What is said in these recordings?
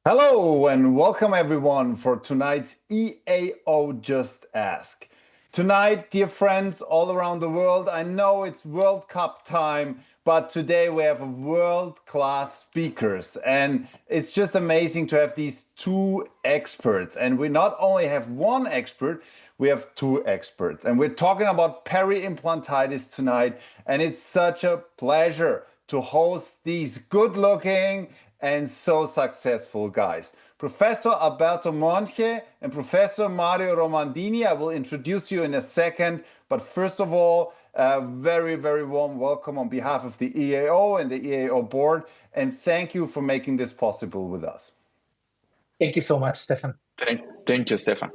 Hello and welcome everyone for tonight's EAO Just Ask. Tonight, dear friends all around the world, I know it's World Cup time, but today we have world-class speakers and it's just amazing to have these two experts. And we not only have one expert, we have two experts. And we're talking about peri-implantitis tonight, and it's such a pleasure to host these good-looking and so successful guys. Professor Alberto Monje and Professor Mario Romandini, I will introduce you in a second, but first of all, a very, very warm welcome on behalf of the EAO and the EAO board, and thank you for making this possible with us. Thank you so much, Stefan. Thank you, Stefan.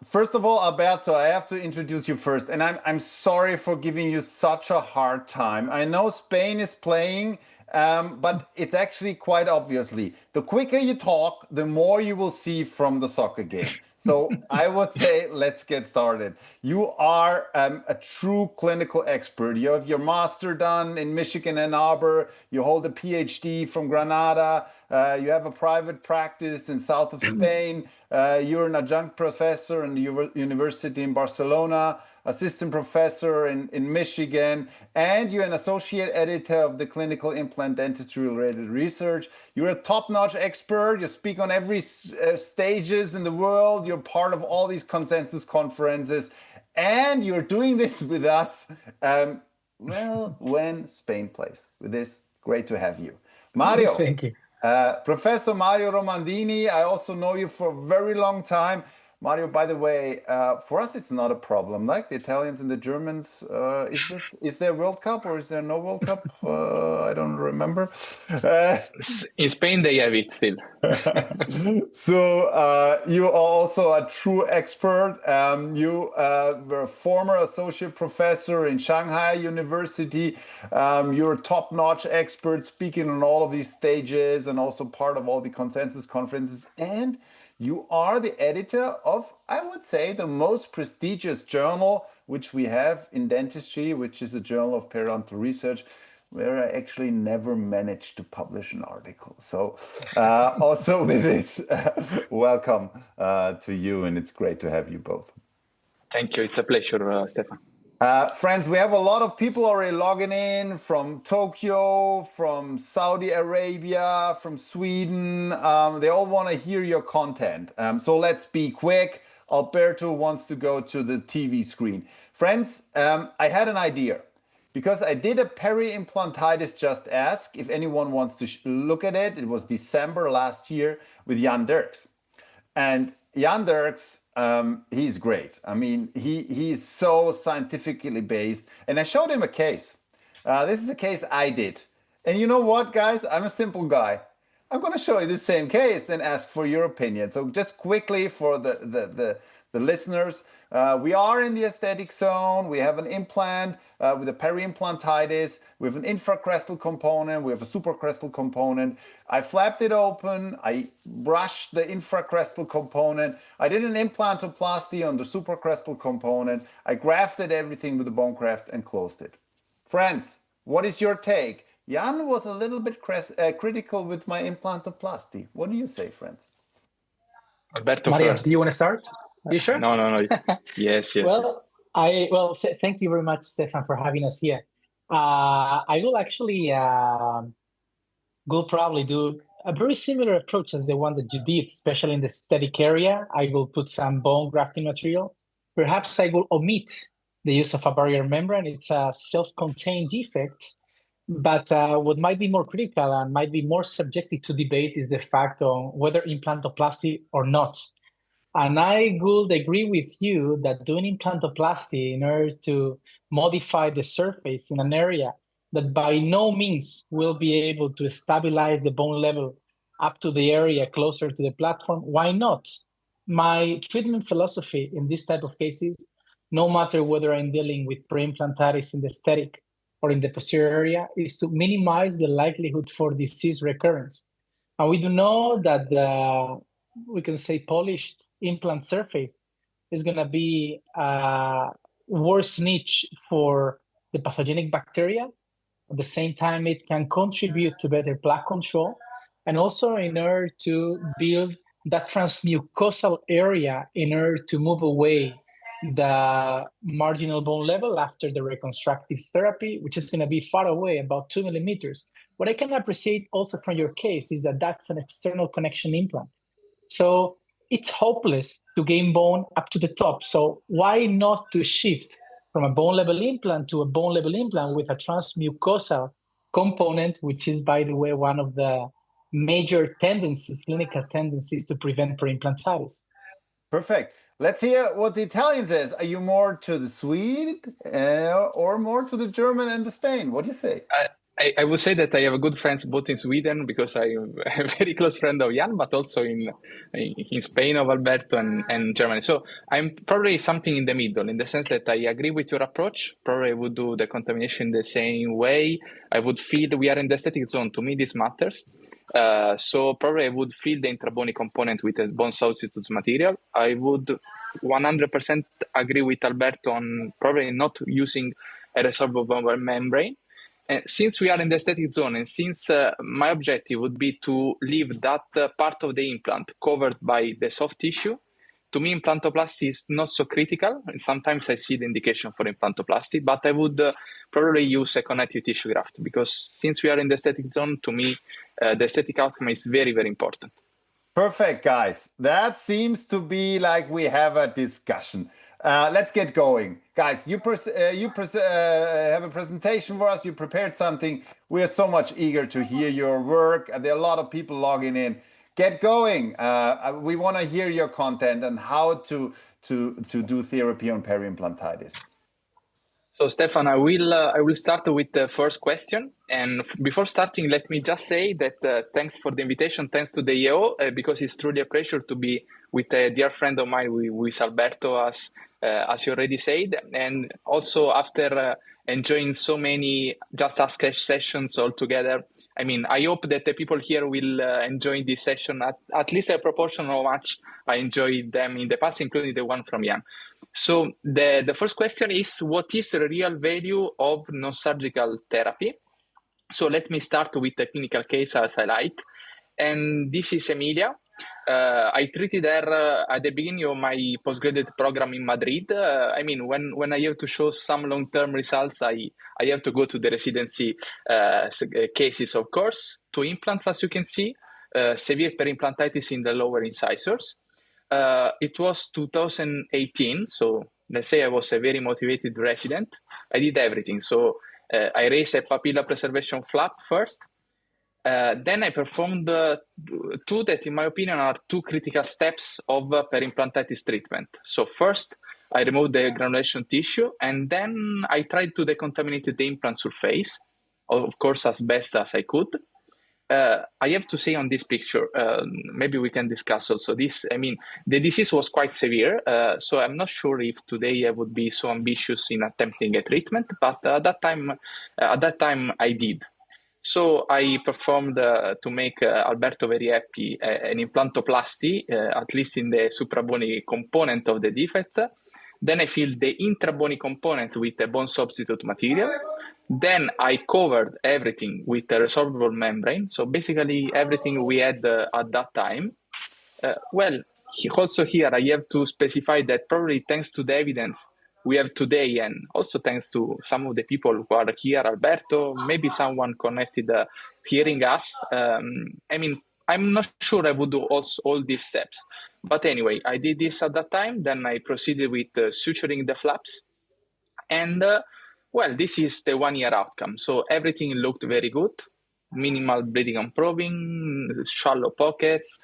First of all, Alberto, I have to introduce you first, and I'm sorry for giving you such a hard time. I know Spain is playing, but it's actually quite obviously. The quicker you talk, the more you will see from the soccer game. So I would say let's get started. You are a true clinical expert. You have your master done in Michigan, Ann Arbor. You hold a PhD from Granada. You have a private practice in south of Spain. You're an adjunct professor in the University in Barcelona, assistant professor in Michigan, and you're an associate editor of the Clinical Implant Dentistry Related Research. You're a top-notch expert. You speak on every stages in the world. You're part of all these consensus conferences, and you're doing this with us, well, when Spain plays. With this, great to have you. Mario. Thank you. Professor Mario Romandini, I also know you for a very long time. Mario, by the way, for us, it's not a problem. Like the Italians and the Germans, is there World Cup or is there no World Cup? I don't remember. In Spain, they have it still. So you are also a true expert. You were a former associate professor in Shanghai University. You're a top-notch expert speaking on all of these stages and also part of all the consensus conferences. And you are the editor of, I would say, the most prestigious journal which we have in dentistry, which is a journal of periodontal research, where I actually never managed to publish an article. So also with this, welcome to you, and it's great to have you both. Thank you. It's a pleasure, Stefan. Friends, we have a lot of people already logging in from Tokyo, from Saudi Arabia, from Sweden. They all want to hear your content. So let's be quick. Alberto wants to go to the TV screen. Friends, I had an idea. Because I did a peri-implantitis Just Ask, if anyone wants to look at it. It was December last year with Jan Dirks. And Jan Dirks, he's great. I mean, he's so scientifically based. And I showed him a case. This is a case I did. And you know what, guys? I'm a simple guy. I'm going to show you the same case and ask for your opinion. So just quickly for the listeners, we are in the aesthetic zone. We have an implant with a peri-implantitis. We have an infracrestal component. We have a supracrestal component. I flapped it open. I brushed the infracrestal component. I did an implantoplasty on the supracrestal component. I grafted everything with a bone graft and closed it. Friends, what is your take? Jan was a little bit critical with my implantoplasty. What do you say, friends? Alberto Mario, first. do you want to start? Are you sure? No. Yes. Thank you very much, Stefan, for having us here. I will actually will probably do a very similar approach as the one that you did, especially in the aesthetic area. I will put some bone grafting material. Perhaps I will omit the use of a barrier membrane. It's a self-contained defect. But what might be more critical and might be more subjective to debate is the fact on whether implantoplasty or not. And I would agree with you that doing implantoplasty in order to modify the surface in an area that by no means will be able to stabilize the bone level up to the area closer to the platform, why not? My treatment philosophy in this type of cases, no matter whether I'm dealing with pre-implantitis in the aesthetic or in the posterior area, is to minimize the likelihood for disease recurrence. And we do know that we can say polished implant surface is going to be a worse niche for the pathogenic bacteria. At the same time, it can contribute to better plaque control. and also in order to build that transmucosal area in order to move away the marginal bone level after the reconstructive therapy, which is going to be far away, about 2 millimeters. What I can appreciate also from your case is that that's an external connection implant. So it's hopeless to gain bone up to the top. So why not to shift from a bone level implant to a bone level implant with a transmucosal component, which is, by the way, one of the major tendencies, clinical tendencies to prevent peri-implantitis. Perfect. Let's hear what the Italian says. Are you more to the Swede or more to the German and the Spain? What do you say? I would say that I have good friends both in Sweden, because I'm a very close friend of Jan, but also in Spain of Alberto and Germany. So I'm probably something in the middle, in the sense that I agree with your approach. Probably I would do the contamination the same way. I would feel we are in the aesthetic zone. To me, this matters. So probably I would fill the intrabony component with a bone substitute material. I would 100% agree with Alberto on probably not using a resorbable membrane. Since we are in the aesthetic zone, and since my objective would be to leave that part of the implant covered by the soft tissue, to me, implantoplasty is not so critical. And sometimes I see the indication for implantoplasty, but I would probably use a connective tissue graft, because since we are in the aesthetic zone, to me, the aesthetic outcome is very, very important. Perfect, guys. That seems to be like we have a discussion. Let's get going. Guys, you have a presentation for us. You prepared something. We are so much eager to hear your work. There are a lot of people logging in. Get going. We want to hear your content and how to do therapy on peri-implantitis. So, Stefan, I will start with the first question. And before starting, let me just say that thanks for the invitation, thanks to the EO, because it's truly a pleasure to be with a dear friend of mine, with Alberto, as you already said. And also after enjoying so many Just Ask sessions all together, I mean, I hope that the people here will enjoy this session at least a proportion of how much I enjoyed them in the past, including the one from Jan. So the first question is, what is the real value of non-surgical therapy? So let me start with the clinical case as I like. And this is Emilia. I treated her at the beginning of my postgraduate program in Madrid. I mean, when I have to show some long-term results, I have to go to the residency cases, of course. 2 implants, as you can see, severe peri-implantitis in the lower incisors. It was 2018, so let's say I was a very motivated resident. I did everything. So I raised a papilla preservation flap first. Then I performed 2 that, in my opinion, are 2 critical steps of peri-implantitis treatment. So first, I removed the granulation tissue, and then I tried to decontaminate the implant surface, of course, as best as I could. I have to say on this picture, maybe we can discuss also this. I mean, the disease was quite severe, so I'm not sure if today I would be so ambitious in attempting a treatment, but at that time I did. So I performed, to make Alberto very happy, an implantoplasty, at least in the suprabony component of the defect. Then I filled the intrabony component with a bone substitute material. Then I covered everything with a resorbable membrane. So basically everything we had at that time. Also here I have to specify that probably thanks to the evidence we have today, and also thanks to some of the people who are here, Alberto, maybe someone connected hearing us. I mean, I'm not sure I would do all these steps. But anyway, I did this at that time. Then I proceeded with suturing the flaps. And this is the 1-year outcome. So everything looked very good. Minimal bleeding and probing, shallow pockets,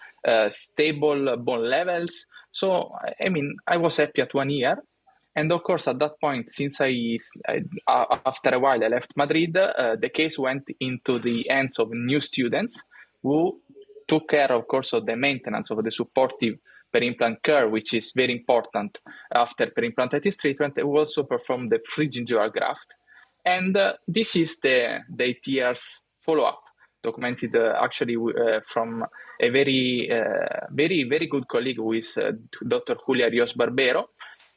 stable bone levels. So, I mean, I was happy at 1 year. And of course, at that point, since after a while I left Madrid, the case went into the hands of new students who took care, of course, of the maintenance of the supportive peri-implant care, which is very important after peri-implantitis treatment. We also performed the free gingival graft. And this is the 8 years follow-up, documented actually from a very good colleague who is Dr. Julia Rios Barbero.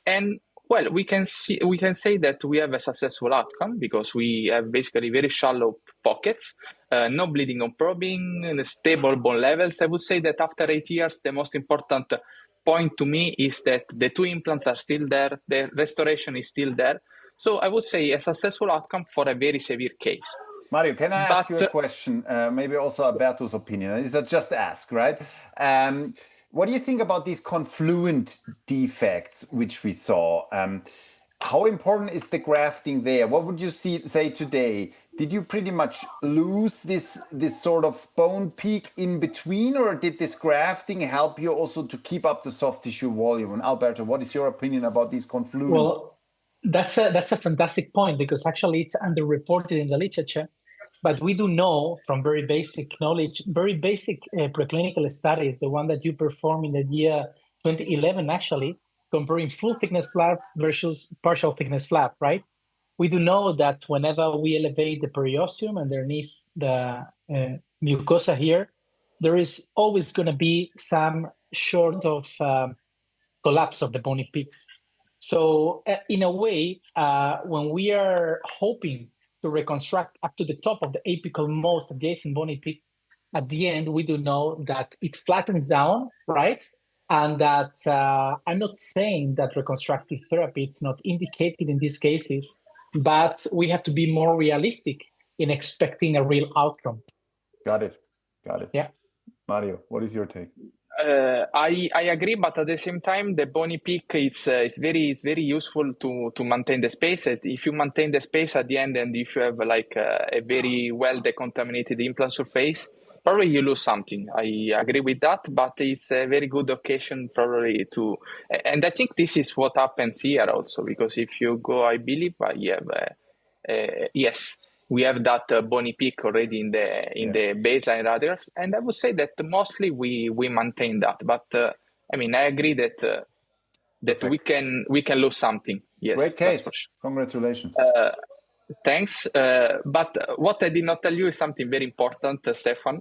And Well, we can say that we have a successful outcome because we have basically very shallow pockets, no bleeding on probing, and stable bone levels. I would say that after 8 years, the most important point to me is that the two implants are still there, the restoration is still there. So I would say a successful outcome for a very severe case. Mario, can I ask you a question? Maybe also Alberto's opinion. Is that just ask, right? What do you think about these confluent defects which we saw? How important is the grafting there? What would you say today? Did you pretty much lose this sort of bone peak in between, or did this grafting help you also to keep up the soft tissue volume? And Alberto, what is your opinion about these confluent? Well, that's a fantastic point because actually it's underreported in the literature. But we do know from very basic knowledge, very basic preclinical studies, the one that you performed in the year 2011, actually, comparing full thickness flap versus partial thickness flap, right? We do know that whenever we elevate the periosteum underneath the mucosa here, there is always going to be some sort of collapse of the bony peaks. So in a way, when we are hoping to reconstruct up to the top of the apical most adjacent bony peak, at the end, we do know that it flattens down, right? And that I'm not saying that reconstructive therapy is not indicated in these cases, but we have to be more realistic in expecting a real outcome. Got it. Yeah. Mario, what is your take? I agree, but at the same time, the bony peak it's very useful to maintain the space. If you maintain the space at the end, and if you have like a very well decontaminated implant surface, probably you lose something. I agree with that, but it's a very good occasion probably to, and I think this is what happens here also, because if you go, I believe you have yes. We have that bony peak already in the baseline radius, and I would say that mostly we maintain that. But I mean, I agree that we can lose something. Yes, great case. That's for sure. Congratulations. Thanks. But what I did not tell you is something very important, Stefan,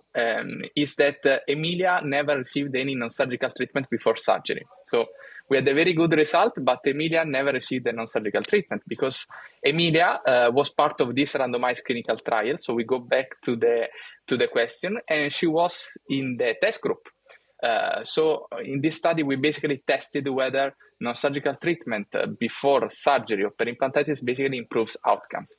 is that Emilia never received any non-surgical treatment before surgery. So we had a very good result, but Emilia never received a non-surgical treatment because Emilia was part of this randomized clinical trial. So we go back to the question, and she was in the test group. So in this study, we basically tested whether non-surgical treatment before surgery of peri-implantitis basically improves outcomes.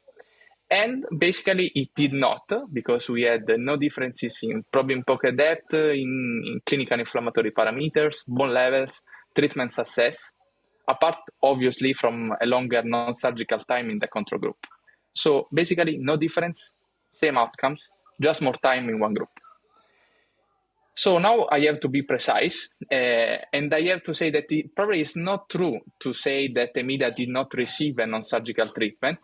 And basically it did not, because we had no differences in probing pocket depth, in clinical inflammatory parameters, bone levels, treatment success, apart obviously from a longer non-surgical time in the control group. So basically no difference, same outcomes, just more time in one group. So now I have to be precise, and I have to say that it probably is not true to say that Emilia did not receive a non-surgical treatment.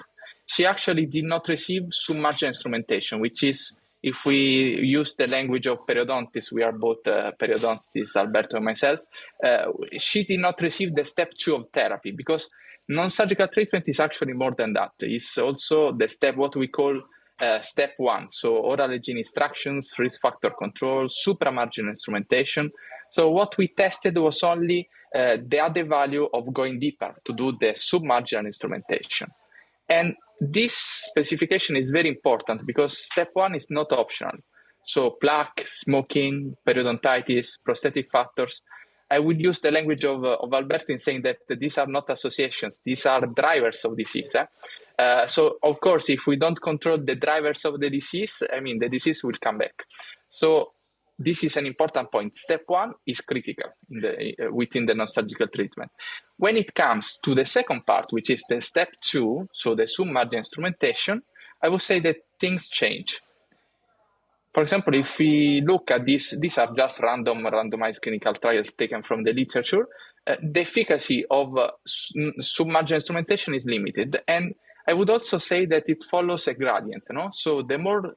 She actually did not receive submarginal instrumentation, which is, if we use the language of periodontists, we are both periodontists, Alberto and myself, she did not receive the step 2 of therapy, because non-surgical treatment is actually more than that. It's also the step, what we call step 1, so oral hygiene instructions, risk factor control, supramarginal instrumentation. So what we tested was only the added value of going deeper to do the submarginal instrumentation. And this specification is very important because step 1 is not optional. So plaque, smoking, periodontitis, prosthetic factors. I would use the language of Alberto in saying that these are not associations, these are drivers of disease. So, of course, if we don't control the drivers of the disease, I mean, the disease will come back. So this is an important point. Step 1 is critical within the non-surgical treatment. When it comes to the second part, which is the step 2, so the submarginal instrumentation, I would say that things change. For example, if we look at these are just randomized clinical trials taken from the literature. The efficacy of submarginal instrumentation is limited, and I would also say that it follows a gradient. So the more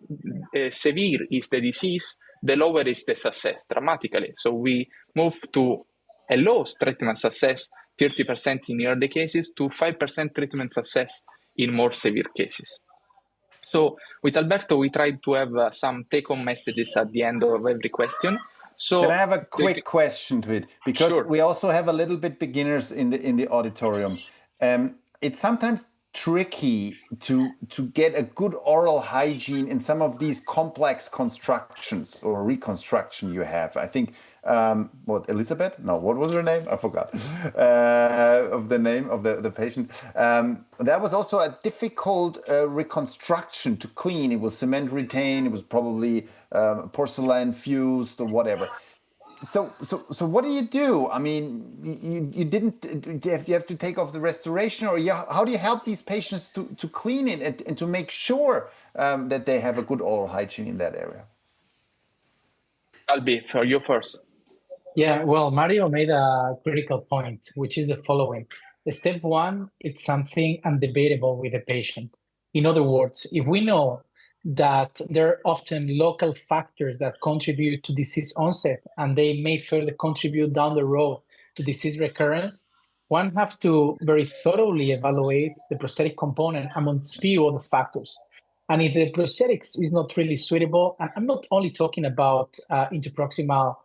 severe is the disease, the lower is the success dramatically. So we move to a low treatment success, 30% in early cases, to 5% treatment success in more severe cases. So with Alberto, we tried to have some take-home messages at the end of every question. So can I have a quick question to it? Because sure. We also have a little bit beginners in the auditorium. it's sometimes tricky to get a good oral hygiene in some of these complex constructions or reconstruction you have. I think what, Elizabeth? No, what was her name? I forgot of the name of the patient. That was also a difficult reconstruction to clean. It was cement retained. It was probably porcelain fused or whatever. So what do? I mean, you didn't, you have to take off the restoration, or how do you help these patients to clean it and to make sure that they have a good oral hygiene in that area? Albi, for you first. Yeah, well, Mario made a critical point, which is the following. Step one, it's something undebatable with the patient. In other words, if we know that there are often local factors that contribute to disease onset and they may further contribute down the road to disease recurrence, one have to very thoroughly evaluate the prosthetic component amongst few other factors. And if the prosthetics is not really suitable, and I'm not only talking about interproximal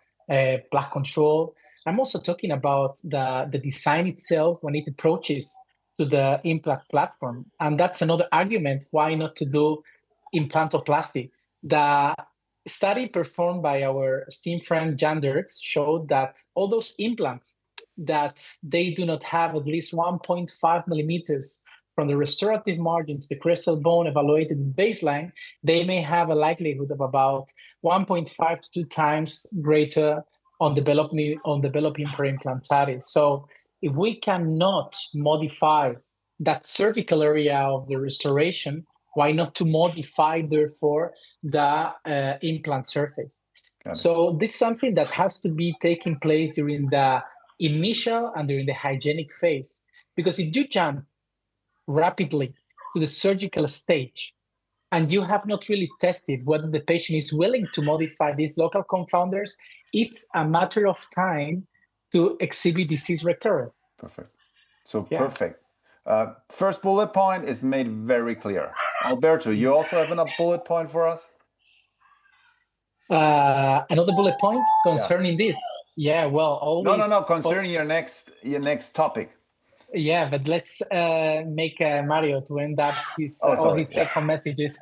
plaque control, I'm also talking about the design itself when it approaches to the implant platform. And that's another argument why not to do implantoplasty. The study performed by our esteemed friend Jan Dirks showed that all those implants that they do not have at least 1.5 millimeters from the restorative margin to the crestal bone evaluated at baseline, they may have a likelihood of about 1.5 to 2 times greater on developing peri-implantitis. So if we cannot modify that cervical area of the restoration, why not to modify, therefore, the implant surface? So this is something that has to be taking place during the initial and during the hygienic phase. Because if you jump rapidly to the surgical stage and you have not really tested whether the patient is willing to modify these local confounders, it's a matter of time to exhibit disease recurrence. Perfect. So yeah. Perfect. First bullet point is made very clear. Alberto, you also have a bullet point for us? Another bullet point concerning this. Yeah, well, always. No, concerning your next topic. Yeah, but let's make Mario to end up all his take-home messages.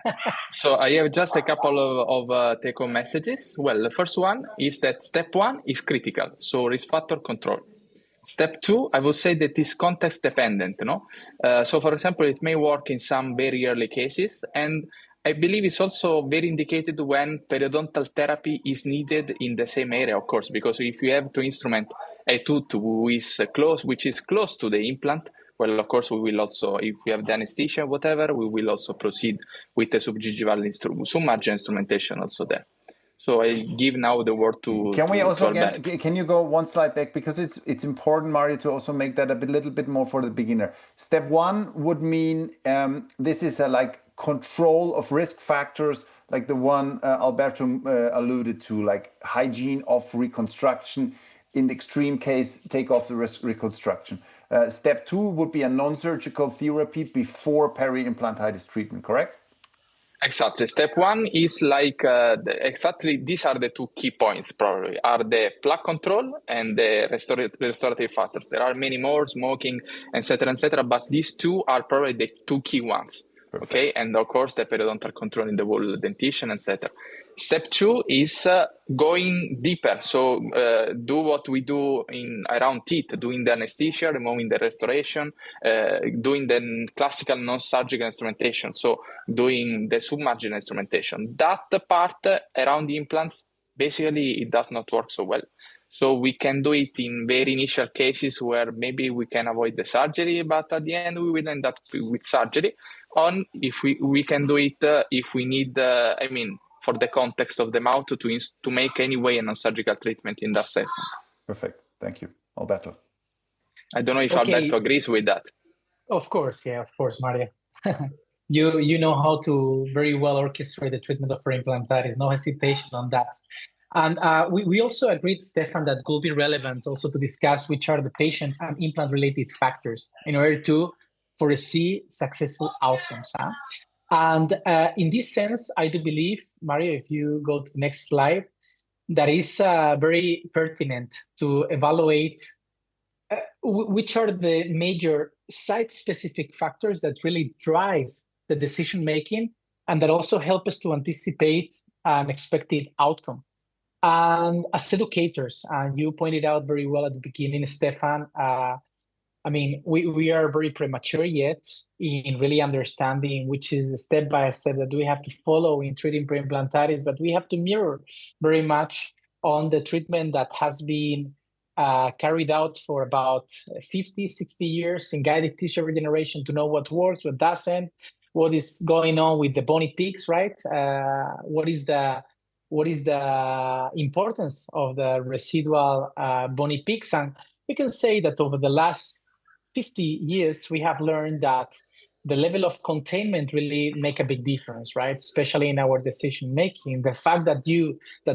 So I have just a couple of take-home messages. Well, the first one is that step one is critical, so risk factor control. Step two, I would say that is context dependent. So for example, it may work in some very early cases, and I believe it's also very indicated when periodontal therapy is needed in the same area, of course, because if you have to instrument a tooth which is close to the implant, well, of course, we will also, if we have the anesthesia, whatever, we will also proceed with the subgingival submarginal instrumentation also there. So I give now the word to. Can you go one slide back, because it's important, Mario, to also make that a little bit more for the beginner. Step one would mean this is a control of risk factors, like the one Alberto alluded to, like hygiene of reconstruction. In the extreme case, take off the reconstruction. Step two would be a non-surgical therapy before peri-implantitis treatment, correct? Exactly. Step one is exactly these are the two key points, probably, are the plaque control and the restorative factors. There are many more, smoking, etc., but these two are probably the two key ones. Perfect. Okay, and of course the periodontal control in the whole dentition, etc. Step two is going deeper. So do what we do around teeth, doing the anesthesia, removing the restoration, doing the classical non-surgical instrumentation. So doing the submarginal instrumentation. That part around the implants, basically it does not work so well. So we can do it in very initial cases where maybe we can avoid the surgery, but at the end we will end up with surgery. If we can do it if we need, for the context of the mouth to make anyway a non-surgical treatment in that setting. Perfect. Thank you. Alberto. I don't know if Alberto agrees with that. Of course, Mario. You know how to very well orchestrate the treatment of peri-implantitis. No hesitation on that. And we also agreed, Stefan, that could be relevant also to discuss which are the patient and implant-related factors in order to foresee successful outcomes. And in this sense, I do believe, Mario, if you go to the next slide, that is very pertinent to evaluate which are the major site-specific factors that really drive the decision-making and that also help us to anticipate an expected outcome. And as educators, and you pointed out very well at the beginning, Stefan, I mean, we are very premature yet in really understanding which is the step by step that we have to follow in treating peri-implantitis, but we have to mirror very much on the treatment that has been carried out for about 50, 60 years in guided tissue regeneration to know what works, what doesn't, what is going on with the bony peaks, right? What is the importance of the residual bony peaks? And we can say that over the last 50 years, we have learned that the level of containment really make a big difference, right? Especially in our decision making. The fact that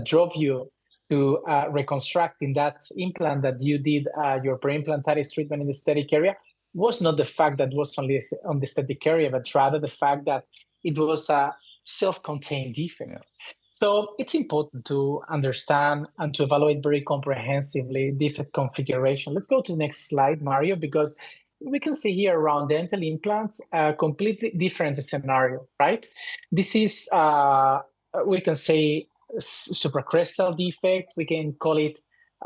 drove you to reconstruct in that implant that you did your peri-implantitis treatment in the aesthetic area was not the fact that was only on the aesthetic area, but rather the fact that it was a self-contained defect. Yeah. So it's important to understand and to evaluate very comprehensively defect configuration. Let's go to the next slide, Mario, because we can see here around dental implants a completely different scenario, right? This is, we can say, supracrestal defect. We can call it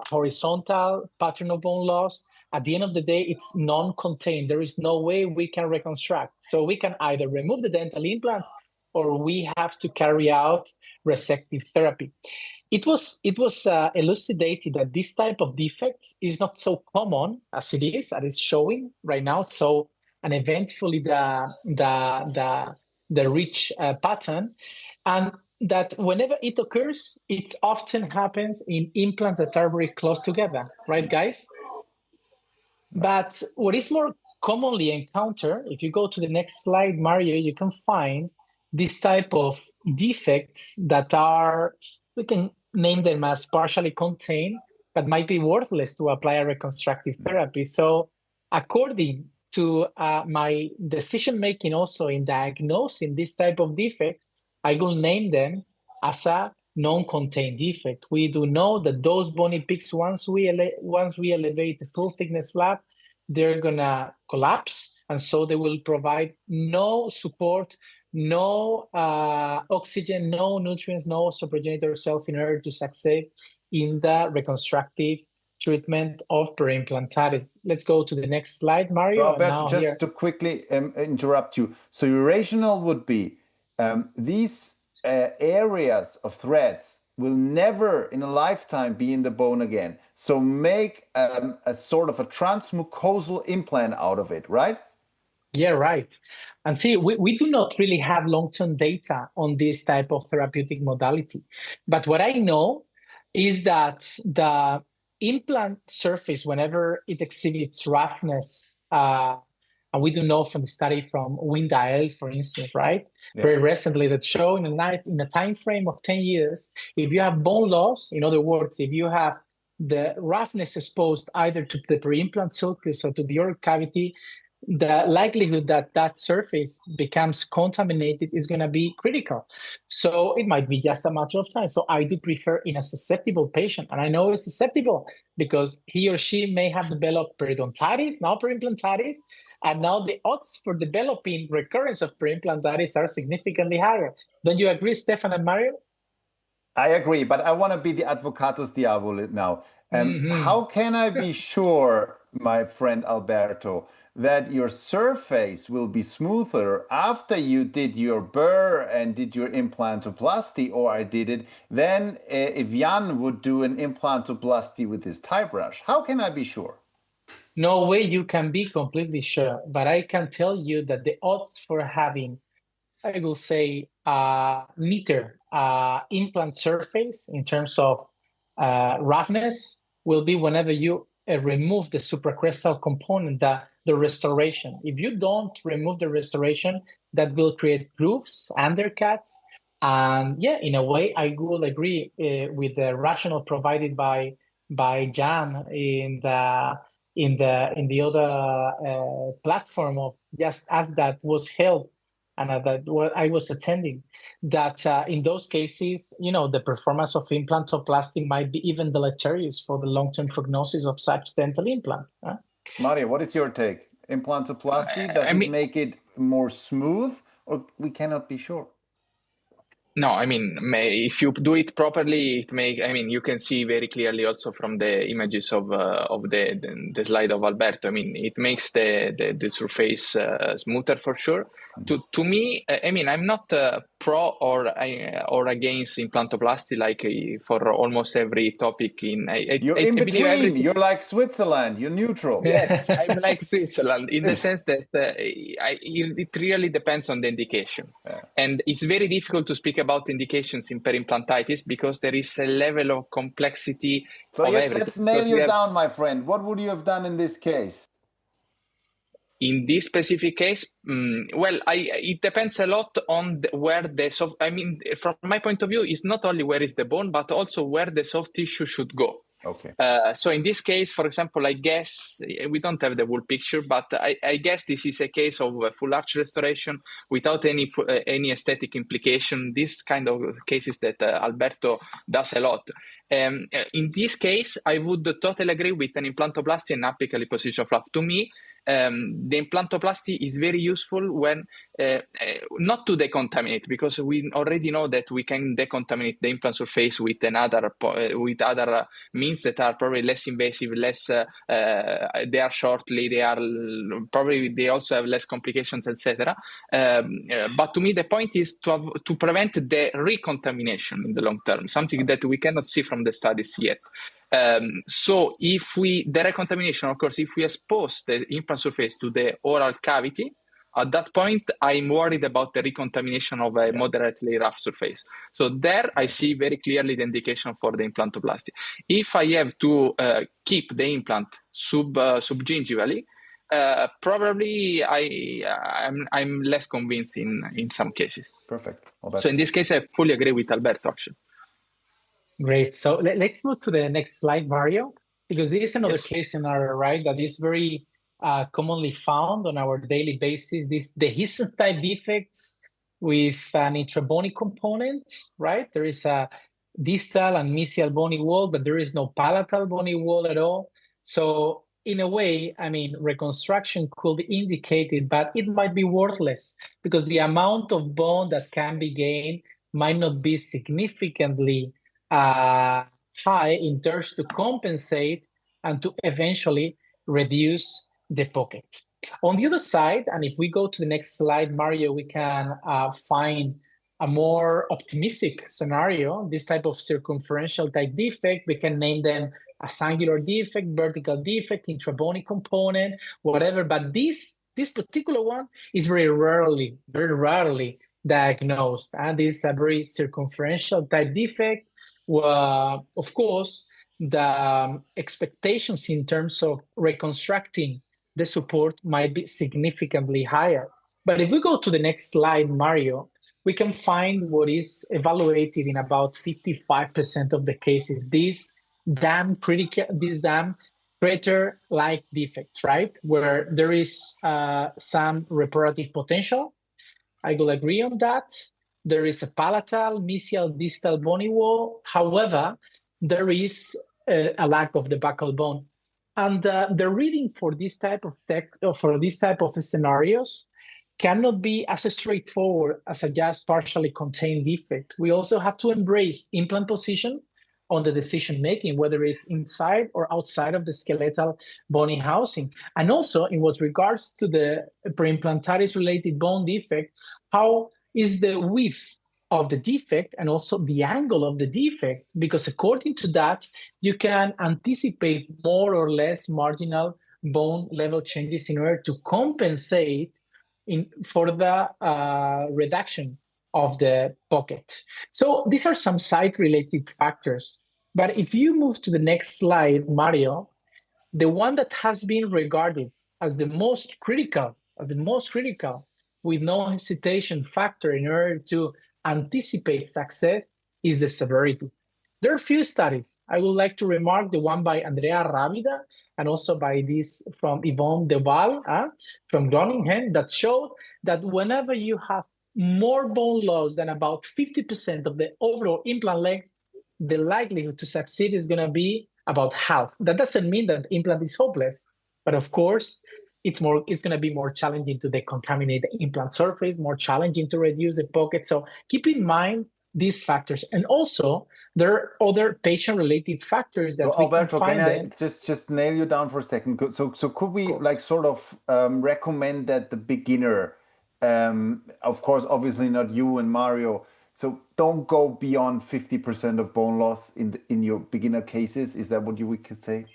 horizontal pattern of bone loss. At the end of the day, it's non-contained. There is no way we can reconstruct. So we can either remove the dental implants or we have to carry out resective therapy. It was elucidated that this type of defects is not so common as it is, as it's showing right now. So, and eventually the rich pattern, and that whenever it occurs, it often happens in implants that are very close together, right, guys? But what is more commonly encountered, if you go to the next slide, Mario, you can find this type of defects that are, we can name them as partially contained, but might be worthless to apply a reconstructive therapy. So according to my decision-making also in diagnosing this type of defect, I will name them as a non-contained defect. We do know that those bony peaks, once we elevate the full thickness flap, they're gonna collapse. And so they will provide no support, no oxygen, no nutrients, no supergenitor cells in order to succeed in the reconstructive treatment of peri-implantitis. Let's go to the next slide, Mario. So, Alberto, just to quickly interrupt you. So your rationale would be these areas of threads will never in a lifetime be in the bone again. So make a sort of a transmucosal implant out of it, right? Yeah, right. And see, we do not really have long-term data on this type of therapeutic modality. But what I know is that the implant surface, whenever it exhibits roughness, and we do know from the study from Windael, for instance, right? Yeah. Very recently that show in a time frame of 10 years, if you have bone loss, in other words, if you have the roughness exposed either to the peri-implant sulcus or to the oral cavity, the likelihood that that surface becomes contaminated is going to be critical. So it might be just a matter of time. So I do prefer in a susceptible patient, and I know it's susceptible because he or she may have developed periodontitis, now peri-implantitis, and now the odds for developing recurrence of peri-implantitis are significantly higher. Don't you agree, Stefan and Mario? I agree, but I want to be the advocatus diaboli now. How can I be sure, my friend Alberto, that your surface will be smoother after you did your burr and did your implantoplasty, or I did it, than if Jan would do an implantoplasty with his tie brush? How can I be sure? No way you can be completely sure, but I can tell you that the odds for having, I will say, neater implant surface in terms of roughness will be whenever you remove the supracrestal component, the restoration. If you don't remove the restoration, that will create grooves, undercuts, and yeah, in a way, I will agree with the rationale provided by Jan in the other platform of just as that was held and that what I was attending, that in those cases, the performance of implantoplasty might be even deleterious for the long-term prognosis of such dental implant. Mario, what is your take? implantoplasty? Does I it mean, make it more smooth, or we cannot be sure? no, I mean, if you do it properly, I mean, you can see very clearly also from the images of the slide of Alberto. I mean, it makes the surface smoother for sure. To me, I mean, I'm not pro or against implantoplasty like for almost every topic. You're I in believe between. everything. You're like Switzerland. You're neutral. Yes, I'm like Switzerland in the sense that it really depends on the indication. Yeah. And it's very difficult to speak about indications in peri-implantitis because there is a level of complexity So of everything. let's nail Because you down, my friend. What would you have done in this case? in this specific case, well, it depends a lot on where the soft. I mean, from my point of view, it's not only where is the bone, but also where the soft tissue should go. Okay. So in this case, for example, I guess we don't have the whole picture, but I guess this is a case of full arch restoration without any aesthetic implication. This kind of cases that Alberto does a lot. In this case, I would totally agree with an implantoplasty and apically position flap. To me, the implantoplasty is very useful when not to decontaminate, because we already know that we can decontaminate the implant surface with other means that are probably less invasive, less they are shortly, they also have less complications, etc. But to me, the point is to prevent the recontamination in the long term, something that we cannot see from the studies yet. So the recontamination, of course, if we expose the implant surface to the oral cavity, at that point, I'm worried about the recontamination of a moderately rough surface. So there I see very clearly the indication for the implantoplasty. If I have to keep the implant subgingivally, probably I'm less convinced in some cases. Perfect. So in this case, I fully agree with Alberto, actually. Great. So let's move to the next slide, Mario, because this is another case scenario, right, that is very commonly found on our daily basis. This dehiscence type defects with an intrabony component, right? There is a distal and mesial bony wall, but there is no palatal bony wall at all. So in a way, I mean, reconstruction could be indicated, but it might be worthless because the amount of bone that can be gained might not be significantly high in terms to compensate and to eventually reduce the pocket. On the other side, and if we go to the next slide, Mario, we can find a more optimistic scenario, this type of circumferential type defect. We can name them a angular defect, vertical defect, intrabony component, whatever. But this particular one is very rarely diagnosed. And this is a very circumferential type defect. Of course, the expectations in terms of reconstructing the support might be significantly higher. But if we go to the next slide, Mario, we can find what is evaluated in about 55% of the cases. These damn crater-like defects, right? Where there is some reparative potential. I will agree on that. There is a palatal, mesial, distal bony wall. However, there is a lack of the buccal bone. And the reading for this type of scenarios cannot be as straightforward as a just partially contained defect. We also have to embrace implant position on the decision making, whether it's inside or outside of the skeletal bony housing. And also in what regards to the peri-implantitis related bone defect, how is the width of the defect and also the angle of the defect? Because according to that, you can anticipate more or less marginal bone level changes in order to compensate for the reduction of the pocket. So these are some site-related factors. But if you move to the next slide, Mario, the one that has been regarded as the most critical, with no hesitation factor in order to anticipate success is the severity. There are few studies. I would like to remark the one by Andrea Ravida and also by this from Yvonne Deval from Groningen that showed that whenever you have more bone loss than about 50% of the overall implant length, the likelihood to succeed is going to be about half. That doesn't mean that the implant is hopeless, but of course, it's going to be more challenging to decontaminate the implant surface, more challenging to reduce the pocket. So keep in mind these factors. And also, there are other patient-related factors that we Alberto, can find. Can I just nail you down for a second? So could we sort of recommend that the beginner, of course, obviously not you and Mario, so don't go beyond 50% of bone loss in your beginner cases. Is that what we could say?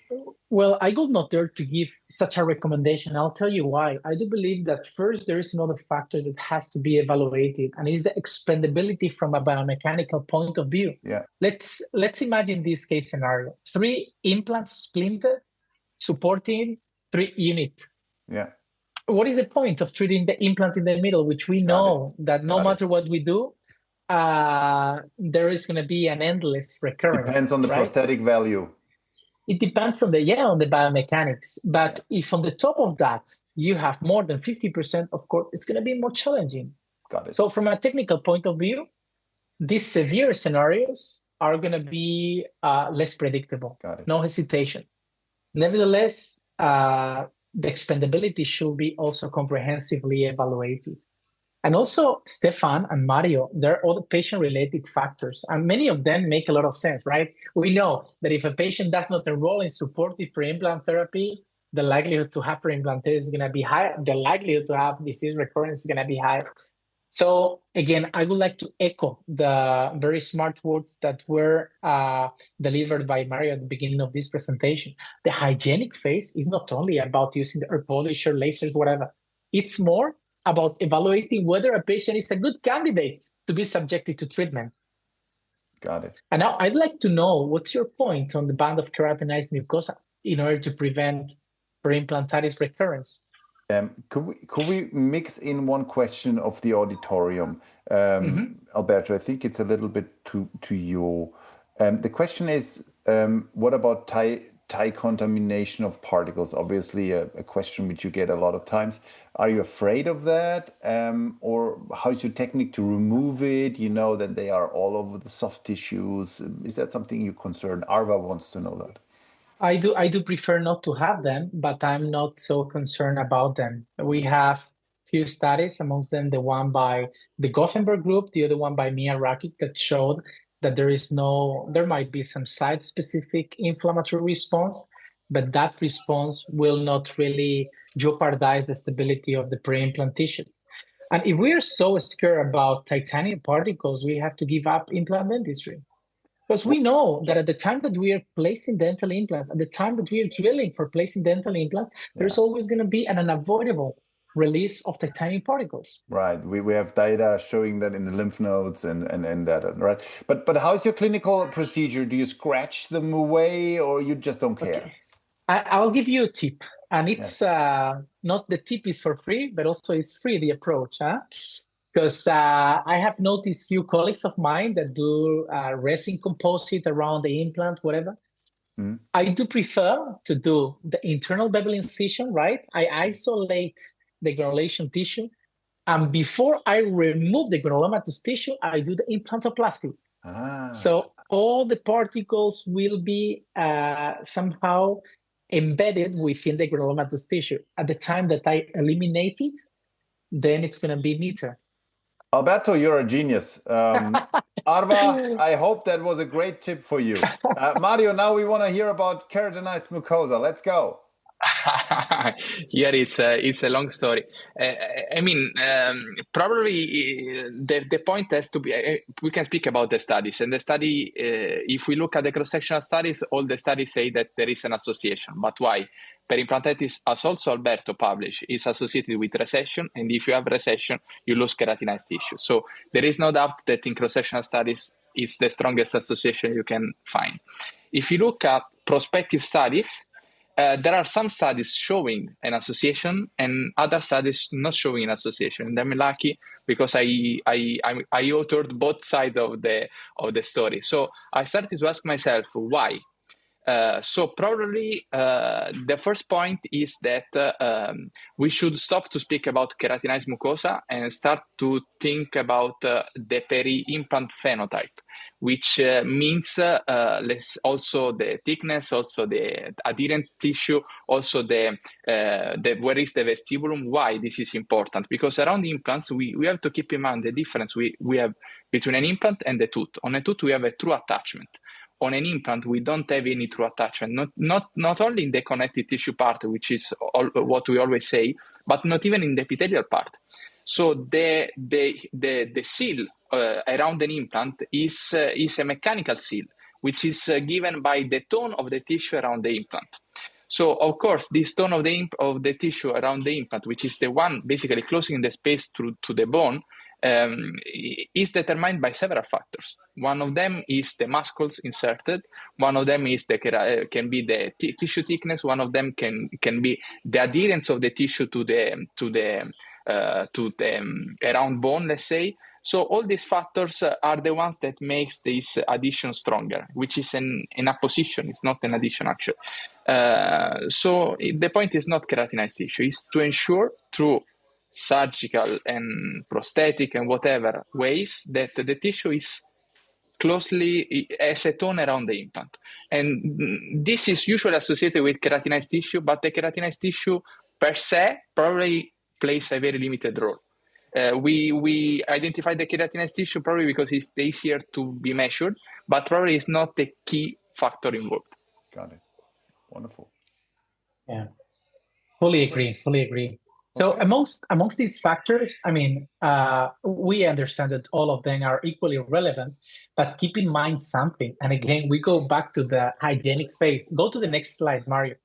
Well, I would not dare to give such a recommendation. I'll tell you why. I do believe that first there is another factor that has to be evaluated, and it is the expandability from a biomechanical point of view. Yeah. Let's imagine this case scenario: 3 implants splintered, supporting 3 units. Yeah. What is the point of treating the implant in the middle, which we know that no matter what we do, there is going to be an endless recurrence. Depends on the prosthetic value. It depends on the biomechanics. But if on the top of that, you have more than 50%, of course, it's going to be more challenging. Got it. So from a technical point of view, these severe scenarios are going to be less predictable. Got it. No hesitation. Nevertheless, the expandability should be also comprehensively evaluated. And also, Stefan and Mario, there are other patient-related factors, and many of them make a lot of sense, right? We know that if a patient does not enroll in supportive pre-implant therapy, the likelihood to have peri-implantitis is going to be higher. The likelihood to have disease recurrence is going to be higher. So again, I would like to echo the very smart words that were delivered by Mario at the beginning of this presentation. The hygienic phase is not only about using the air polisher, lasers, whatever. It's more about evaluating whether a patient is a good candidate to be subjected to treatment. Got it. And now I'd like to know, what's your point on the band of keratinized mucosa in order to prevent peri-implantitis recurrence? Could we mix in one question of the auditorium? Alberto, I think it's a little bit to you. The question is, what about tie contamination of particles? Obviously, a question which you get a lot of times. Are you afraid of that? Or how's your technique to remove it? You know that they are all over the soft tissues. Is that something you're concerned? Arva wants to know that. I do prefer not to have them, but I'm not so concerned about them. We have few studies, amongst them the one by the Gothenburg group, the other one by Mia Rakic, that showed that there might be some site-specific inflammatory response, but that response will not really jeopardize the stability of the pre-implant tissue. And if we are so scared about titanium particles, we have to give up implant dentistry. Because we know that at the time that we are placing dental implants, at the time that we are drilling for placing dental implants, there's always going to be an unavoidable release of titanium particles. Right. We have data showing that in the lymph nodes and that, right? But how's your clinical procedure? Do you scratch them away or you just don't care? Okay. I'll give you a tip. And it's not the tip is for free, but also it's free, the approach. Because I have noticed few colleagues of mine that do resin composite around the implant, whatever. I do prefer to do the internal bevel incision, right? I isolate the granulation tissue. And before I remove the granulomatous tissue, I do the implantoplasty. So all the particles will be somehow embedded within the granulomatous tissue. At the time that I eliminate it, then it's going to be neater. Alberto, you're a genius. Arva, I hope that was a great tip for you. Mario, now we want to hear about keratinized mucosa. Let's go. Here it's a long story. Probably the point has to be, we can speak about the studies. And the study, if we look at the cross-sectional studies, all the studies say that there is an association. But why? Peri-implantitis, as also Alberto published, is associated with recession. And if you have recession, you lose keratinized tissue. So there is no doubt that in cross-sectional studies, it's the strongest association you can find. If you look at prospective studies, there are some studies showing an association and other studies not showing an association. And I'm lucky because I authored both sides of the story. So I started to ask myself, why? So probably the first point is that we should stop to speak about keratinized mucosa and start to think about the peri-implant phenotype, which means also the thickness, also the adherent tissue, also the where is the vestibulum. Why this is important? Because around the implants, we have to keep in mind the difference we have between an implant and the tooth. On a tooth, we have a true attachment. On an implant, we don't have any true attachment, not only in the connective tissue part, which is what we always say, but not even in the epithelial part. So the seal around an implant is a mechanical seal, which is given by the tone of the tissue around the implant. So, of course, this tone of the tissue around the implant, which is the one basically closing the space to the bone, is determined by several factors. One of them is the muscles inserted. One of them is can be the tissue thickness. One of them can be the adherence of the tissue to the around bone, let's say. So all these factors are the ones that makes this addition stronger, which is an apposition. It's not an addition, actually. So the point is not keratinized tissue. It's to ensure through surgical and prosthetic and whatever ways that the tissue is closely as a tone around the implant. And this is usually associated with keratinized tissue, but the keratinized tissue per se probably plays a very limited role. We identify the keratinized tissue probably because it's easier to be measured, but probably it's not the key factor involved. Got it. Wonderful. Yeah, fully agree. So amongst these factors, I mean, we understand that all of them are equally relevant, but keep in mind something. And again, we go back to the hygienic phase. Go to the next slide, Mario.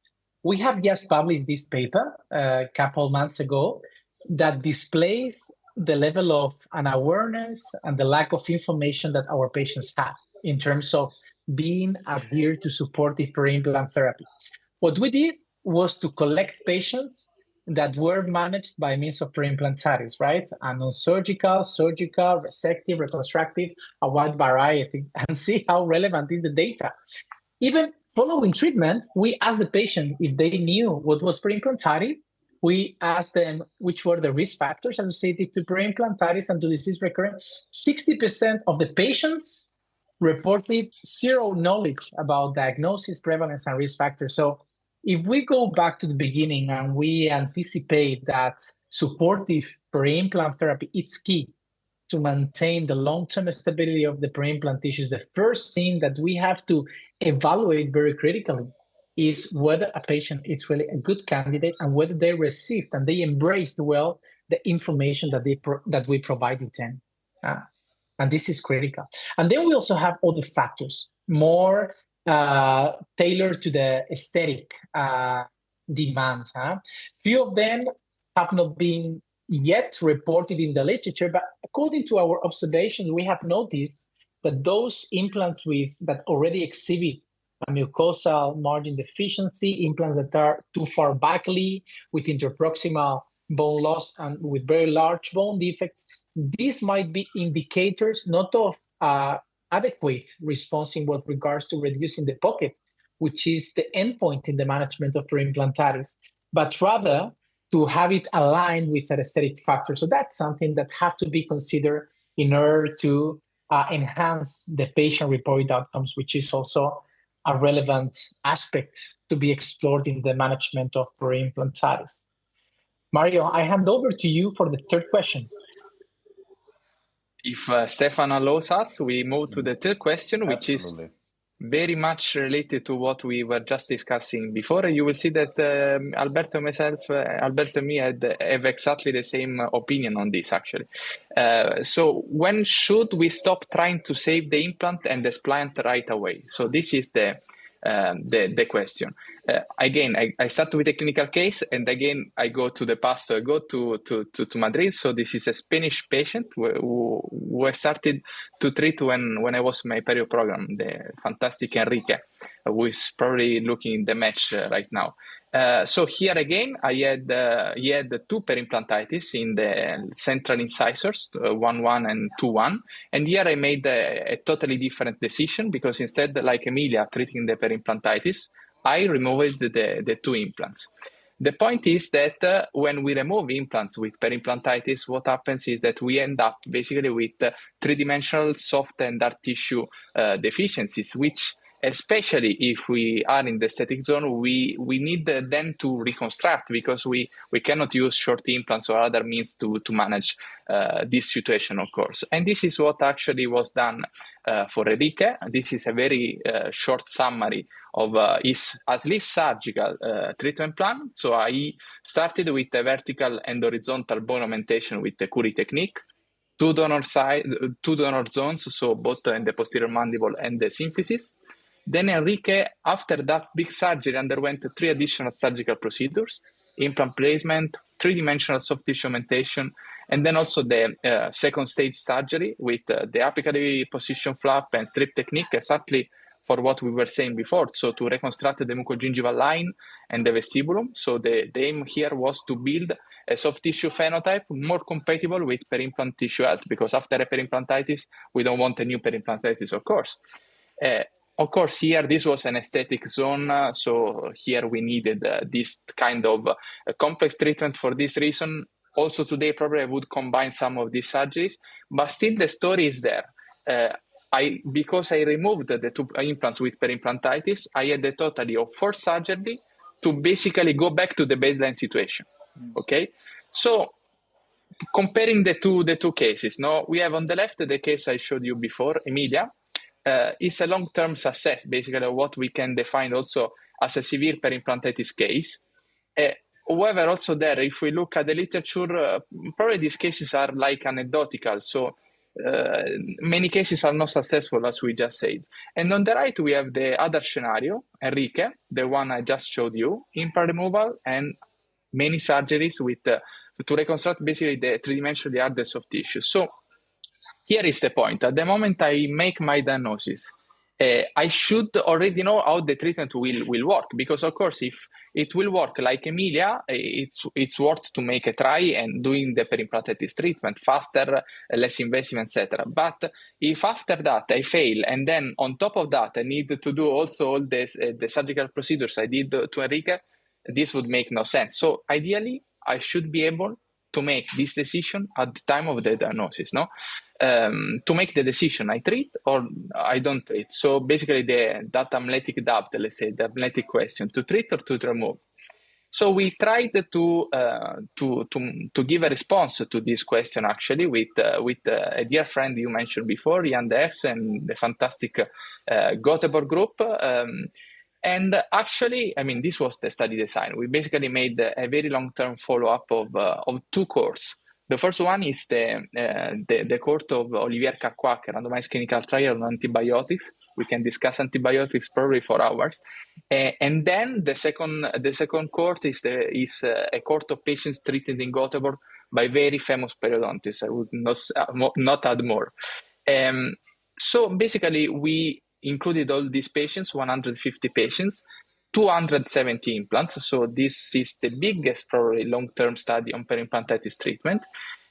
We have just published this paper a couple months ago that displays the level of an awareness and the lack of information that our patients have in terms of being adhered to supportive peri-implant therapy. What we did was to collect patients that were managed by means of peri-implantitis, right? And non-surgical, surgical, resective, reconstructive, a wide variety, and see how relevant is the data. Even following treatment, we asked the patient if they knew what was peri-implantitis. We asked them which were the risk factors associated to peri-implantitis and to disease recurrence. 60% of the patients reported zero knowledge about diagnosis, prevalence, and risk factors. So if we go back to the beginning and we anticipate that supportive peri-implant therapy is key to maintain the long-term stability of the peri-implant tissues, the first thing that we have to evaluate very critically is whether a patient is really a good candidate and whether they received and they embraced well the information that we provided them. And this is critical. And then we also have other factors, more tailored to the aesthetic demand. Few of them have not been yet reported in the literature, but according to our observations, we have noticed that those implants that already exhibit a mucosal margin deficiency, implants that are too far backly, with interproximal bone loss and with very large bone defects, these might be indicators not of adequate response in what regards to reducing the pocket, which is the endpoint in the management of peri-implantitis, but rather to have it aligned with an aesthetic factor. So that's something that have to be considered in order to enhance the patient-reported outcomes, which is also a relevant aspect to be explored in the management of peri-implantitis. Mario, I hand over to you for the third question. If Stefan allows us, we move to the third question, which Absolutely. is very much related to what we were just discussing before. You will see that Alberto and me have exactly the same opinion on this, actually. So when should we stop trying to save the implant and explant right away? So this is the question. Again, I start with a clinical case, and again, I go to the past. So I go to Madrid. So this is a Spanish patient who I started to treat when I was in my perio program, the fantastic Enrique, who is probably looking the match right now. So here again, he had two peri-implantitis in the central incisors, 1-1 and 2-1. And here I made a totally different decision, because instead, like Emilia, treating the peri-implantitis, I removed the two implants. The point is that when we remove implants with peri-implantitis, what happens is that we end up basically with three-dimensional soft and hard tissue deficiencies, which, especially if we are in the aesthetic zone, we need then to reconstruct, because we cannot use short implants or other means to manage this situation, of course. And this is what actually was done for Enrique. This is a very short summary of his at least surgical treatment plan. So I started with a vertical and horizontal bone augmentation with the Curie technique, two donor zones, so both in the posterior mandible and the symphysis. Then Enrique, after that big surgery, underwent 3 additional surgical procedures: implant placement, 3-dimensional soft tissue augmentation, and then also the second stage surgery with the apically position flap and strip technique, exactly for what we were saying before, so to reconstruct the mucogingival line and the vestibulum. So the aim here was to build a soft tissue phenotype more compatible with peri-implant tissue health, because after a peri-implantitis, we don't want a new peri-implantitis, of course. Of course, here, this was an aesthetic zone, so here we needed this kind of complex treatment for this reason. Also today, probably I would combine some of these surgeries, but still the story is there. Because I removed the 2 implants with peri-implantitis, I had a total of 4 surgeries to basically go back to the baseline situation. Okay, so comparing the two cases, no, we have on the left the case I showed you before, Emilia. It's a long-term success, basically what we can define also as a severe peri-implantitis case. However, also there, if we look at the literature, probably these cases are like anecdotal. So many cases are not successful, as we just said. And on the right, we have the other scenario, Enrique, the one I just showed you, implant removal and many surgeries with to reconstruct basically the 3-dimensional hard soft tissue. So here is the point. At the moment I make my diagnosis, I should already know how the treatment will work, because of course, if it will work like Emilia, it's worth to make a try and doing the peri-implantitis treatment faster, less invasive, etc. But if after that I fail, and then on top of that I need to do also all this, the surgical procedures I did to Enrique, this would make no sense. So ideally, I should be able to make this decision at the time of the diagnosis, no? To make the decision, I treat or I don't treat. So basically that amletic doubt, let's say, the amletic question, to treat or to remove. So we tried to give a response to this question, actually, with a dear friend you mentioned before, Jan Ders, and the fantastic Göteborg group. And actually, I mean, this was the study design. We basically made a very long-term follow-up of 2 cohorts. The first one is the cohort of Olivier Carquois, randomized clinical trial on antibiotics. We can discuss antibiotics probably for hours. And then the second cohort is a cohort of patients treated in Göteborg by very famous periodontists. I would not add more. So basically, we included all these patients, 150 patients, 270 implants. So this is the biggest probably long-term study on peri-implantitis treatment.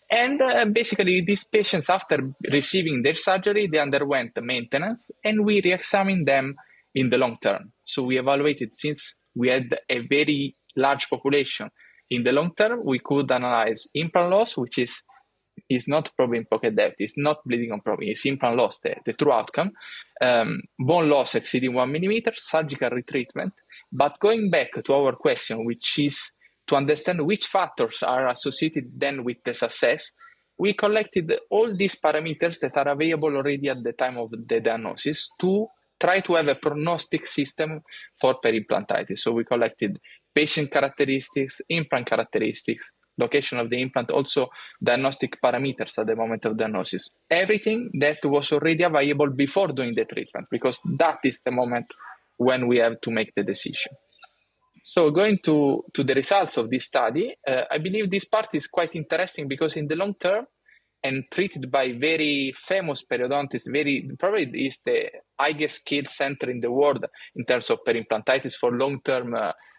And basically these patients, after receiving their surgery, they underwent maintenance, and we re-examined them in the long term. So we evaluated, since we had a very large population, in the long term, we could analyze implant loss, which is not probably in pocket depth, it's not bleeding on problem, it's implant loss, the true outcome, bone loss exceeding 1 millimeter, surgical retreatment. But going back to our question, which is to understand which factors are associated then with the success, we collected all these parameters that are available already at the time of the diagnosis to try to have a prognostic system for peri-implantitis. So we collected patient characteristics, implant characteristics, location of the implant, also diagnostic parameters at the moment of diagnosis. Everything that was already available before doing the treatment, because that is the moment when we have to make the decision. So going to the results of this study, I believe this part is quite interesting because in the long term, and treated by very famous periodontists, probably is the highest skilled center in the world in terms of peri-implantitis for long-term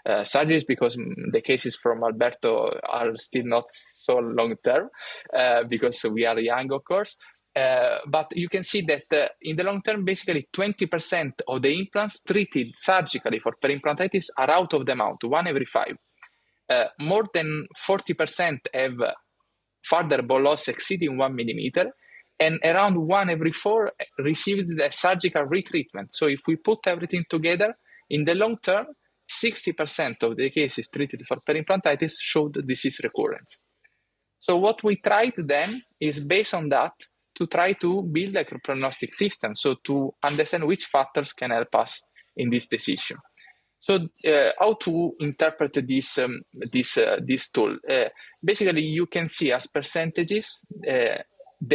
surgeries, because the cases from Alberto are still not so long-term because we are young, of course. But you can see that in the long term, basically 20% of the implants treated surgically for peri-implantitis are out of the mouth, 1 every 5. More than 40% have further bone loss exceeding 1 millimeter, and around 1 every 4 received a surgical retreatment. So if we put everything together, in the long term, 60% of the cases treated for peri-implantitis showed disease recurrence. So what we tried then is, based on that, to try to build a prognostic system, so to understand which factors can help us in this decision. So how to interpret this tool? Basically, you can see as percentages the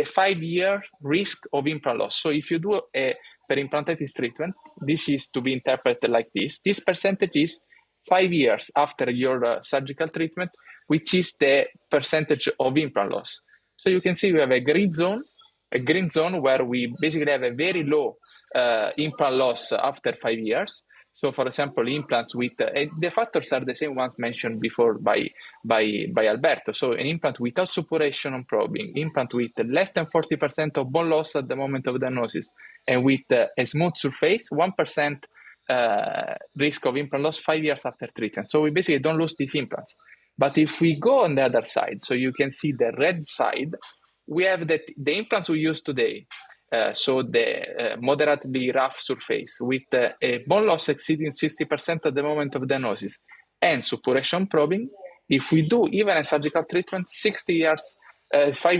5-year risk of implant loss. So if you do a peri-implantitis treatment, this is to be interpreted like this. This percentage is 5 years after your surgical treatment, which is the percentage of implant loss. So you can see we have a green zone where we basically have a very low implant loss after 5 years. So, for example, implants with the factors are the same ones mentioned before by Alberto. So, an implant without suppuration on probing, implant with less than 40% of bone loss at the moment of diagnosis, and with a smooth surface, 1% risk of implant loss 5 years after treatment. So, we basically don't lose these implants. But if we go on the other side, so you can see the red side, we have the implants we use today. So the moderately rough surface with a bone loss exceeding 60% at the moment of diagnosis and suppuration probing. If we do even a surgical treatment, 5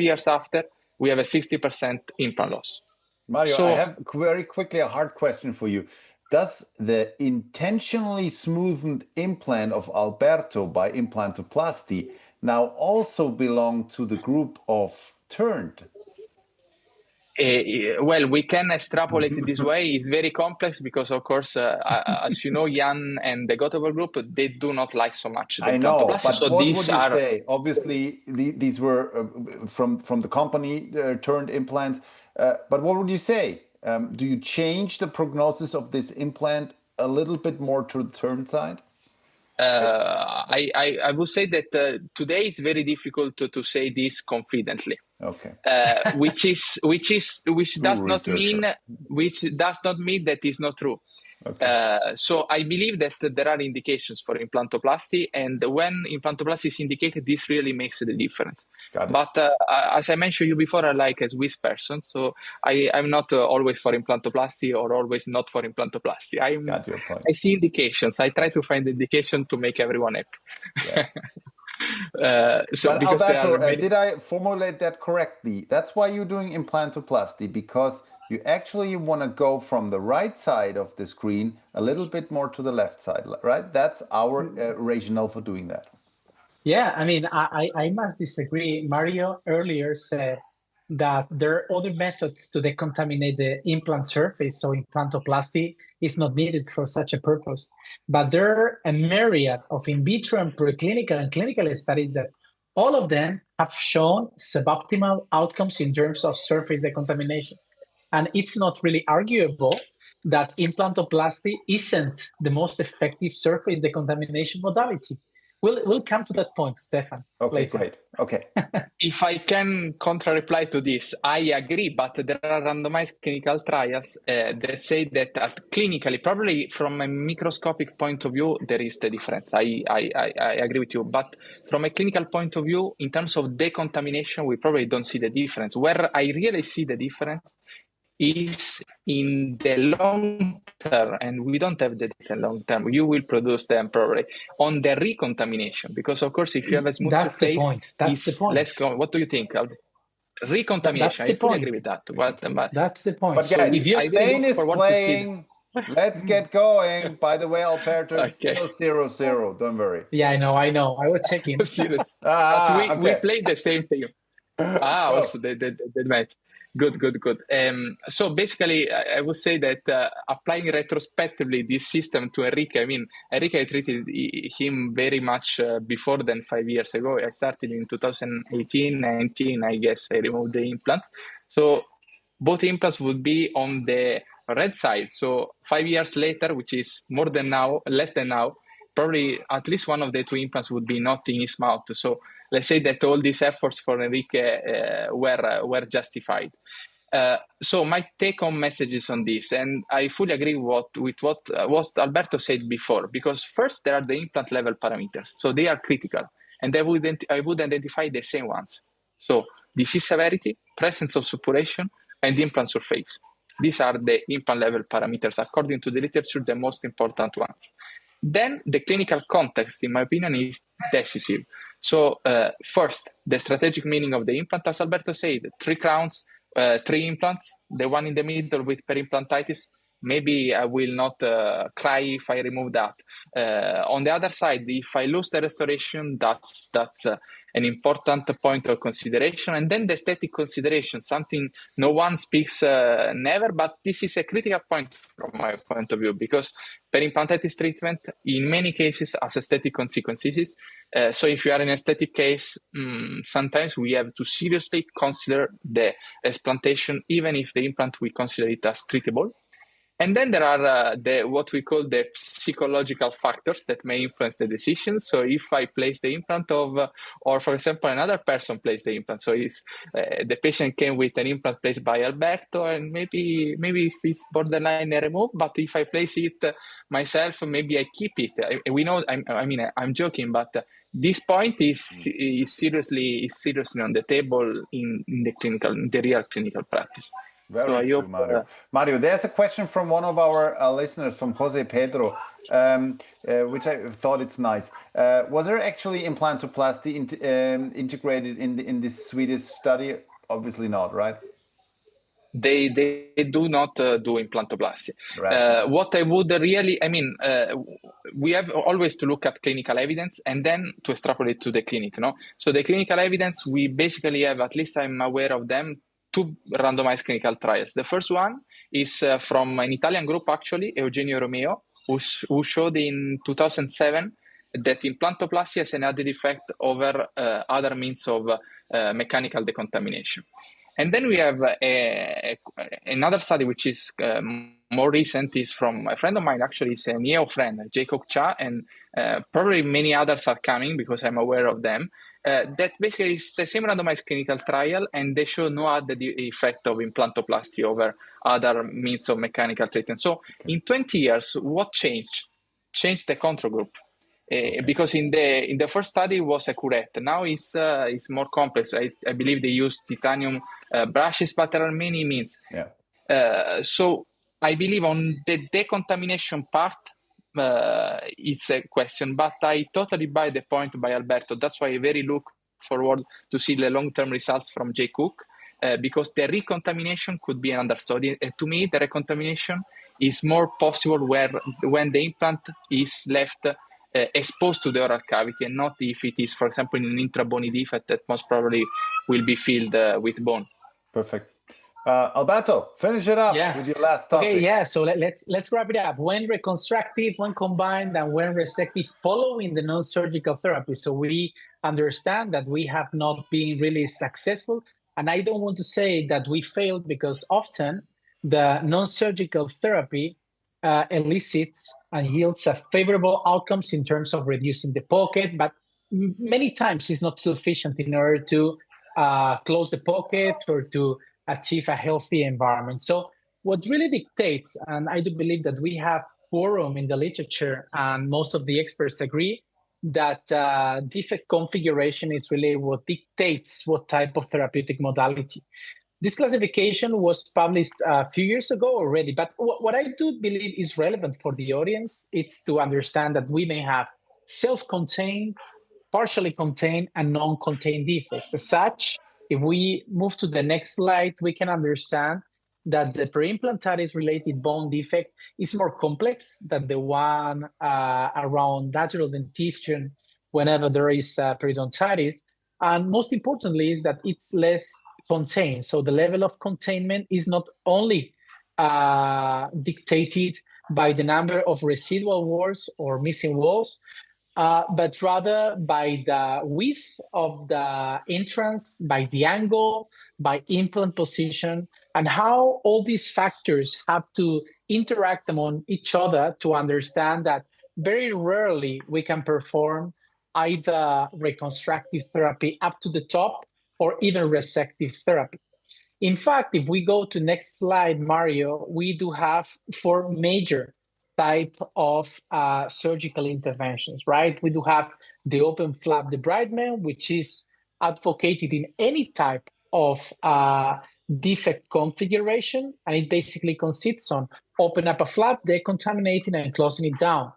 years after, we have a 60% implant loss. Mario, I have very quickly a hard question for you. Does the intentionally smoothened implant of Alberto by implantoplasty now also belong to the group of turned? Well, we can extrapolate it this way. It's very complex because, of course, as you know, Jan and the Göteborg group, they do not like so much the implantoplasty. But so what would you say? Obviously, these were from the company turned implants. But what would you say? Do you change the prognosis of this implant a little bit more to the turned side? I would say that today it's very difficult to say this confidently. Okay. Which does not mean that it's not true. Okay. So I believe that there are indications for implantoplasty, and when implantoplasty is indicated, this really makes the difference. But as I mentioned you before, I like a Swiss person, so I'm not always for implantoplasty or always not for implantoplasty. I see indications. I try to find indication to make everyone happy. Yeah. Alberto, did I formulate that correctly? That's why you're doing implantoplasty, because you actually want to go from the right side of the screen a little bit more to the left side, right? That's our rationale for doing that. Yeah, I mean, I must disagree. Mario earlier said that there are other methods to decontaminate the implant surface, so implantoplasty is not needed for such a purpose. But there are a myriad of in vitro and preclinical and clinical studies that all of them have shown suboptimal outcomes in terms of surface decontamination. And it's not really arguable that implantoplasty isn't the most effective surface decontamination modality. We'll come to that point, Stefan. Okay, later. Great. Okay. If I can reply to this, I agree, but there are randomized clinical trials that say that clinically, probably from a microscopic point of view, there is the difference. I agree with you. But from a clinical point of view, in terms of decontamination, we probably don't see the difference. Where I really see the difference is in the long term, and we don't have the data long term. You will produce them probably on the recontamination, because of course, if you have a smooth surface, that's the point. Less. What do you think? Recontamination. I fully agree with that. But that's the point. But guys, if Spain is playing, let's get going. By the way, Alberto, it's still 0-0. Don't worry. Yeah, I know. I was checking. We played the same thing. Also that match. Good, good, good. So basically, I would say that applying retrospectively this system to Enrique, I mean, Enrique, I treated him very much before than 5 years ago. I started in 2018, 19, I guess. I removed the implants. So both implants would be on the red side. So 5 years later, which is more than now, less than now, probably at least one of the two implants would be not in his mouth. So let's say that all these efforts for Enrique were justified. So my take-home messages on this, and I fully agree with what Alberto said before, because first there are the implant level parameters, so they are critical, and I would identify the same ones. So disease severity, presence of suppuration, and implant surface. These are the implant level parameters, according to the literature, the most important ones. Then the clinical context, in my opinion, is decisive. So first, the strategic meaning of the implant, as Alberto said, 3 crowns, 3 implants, the one in the middle with peri-implantitis. Maybe I will not cry if I remove that. On the other side, if I lose the restoration, that's an important point of consideration. And then the aesthetic consideration, something no one speaks never, but this is a critical point from my point of view, because peri-implantitis treatment in many cases has aesthetic consequences. So if you are in an aesthetic case, sometimes we have to seriously consider the explantation, even if the implant we consider it as treatable. And then there are what we call the psychological factors that may influence the decision. So if I place the implant or for example, another person placed the implant. So the patient came with an implant placed by Alberto, and maybe it's borderline a remove, but if I place it myself, maybe I keep it. We know, I'm joking, but this point is seriously on the table in the real clinical practice. Very true, Mario. Mario, there's a question from one of our listeners, from Jose Pedro, which I thought it's nice. Was there actually implantoplasty integrated in this Swedish study? Obviously not, right? They do not do implantoplasty. Right. What I would really, we have always to look at clinical evidence and then to extrapolate to the clinic, no? So the clinical evidence, we basically have, at least I'm aware of them, 2 randomized clinical trials. The first one is from an Italian group, actually, Eugenio Romeo, who showed in 2007 that implantoplasty has an added effect over other means of mechanical decontamination. And then we have another study, which is more recent, is from a friend of mine, actually, is a neo friend, Jacob Cha, and probably many others are coming because I'm aware of them. That basically is the same randomized clinical trial, and they show no added effect of implantoplasty over other means of mechanical treatment. So in 20 years, what changed? Changed the control group. Because in the first study was accurate. Now it's more complex. I believe they use titanium brushes, but there are many means. Yeah. So I believe on the decontamination part, it's a question, but I totally buy the point by Alberto. That's why I very look forward to see the long-term results from Jay Cook, because the recontamination could be another study. And to me, the recontamination is more possible when the implant is left exposed to the oral cavity, and not if it is, for example, in an intra-bony defect that most probably will be filled with bone. Perfect. Alberto, finish it up with your last topic. Okay, yeah. So let's wrap it up. When reconstructive, when combined, and when resective following the non-surgical therapy. So we understand that we have not been really successful, and I don't want to say that we failed, because often the non-surgical therapy elicits and yields a favorable outcomes in terms of reducing the pocket, but many times it's not sufficient in order to close the pocket or to achieve a healthy environment. So what really dictates, and I do believe that we have quorum in the literature, and most of the experts agree, that defect configuration is really what dictates what type of therapeutic modality. This classification was published a few years ago already, but what I do believe is relevant for the audience, it's to understand that we may have self-contained, partially contained, and non-contained defects. As such, if we move to the next slide, we can understand that the peri-implantitis related bone defect is more complex than the one around lateral dentition whenever there is periodontitis. And most importantly is that it's less contained. So the level of containment is not only dictated by the number of residual walls or missing walls, but rather by the width of the entrance, by the angle, by implant position, and how all these factors have to interact among each other to understand that very rarely we can perform either reconstructive therapy up to the top or even resective therapy. In fact, if we go to next slide, Mario, we do have four major type of surgical interventions, right? We do have the open flap debridement, which is advocated in any type of defect configuration, and it basically consists on open up a flap, decontaminating, and closing it down.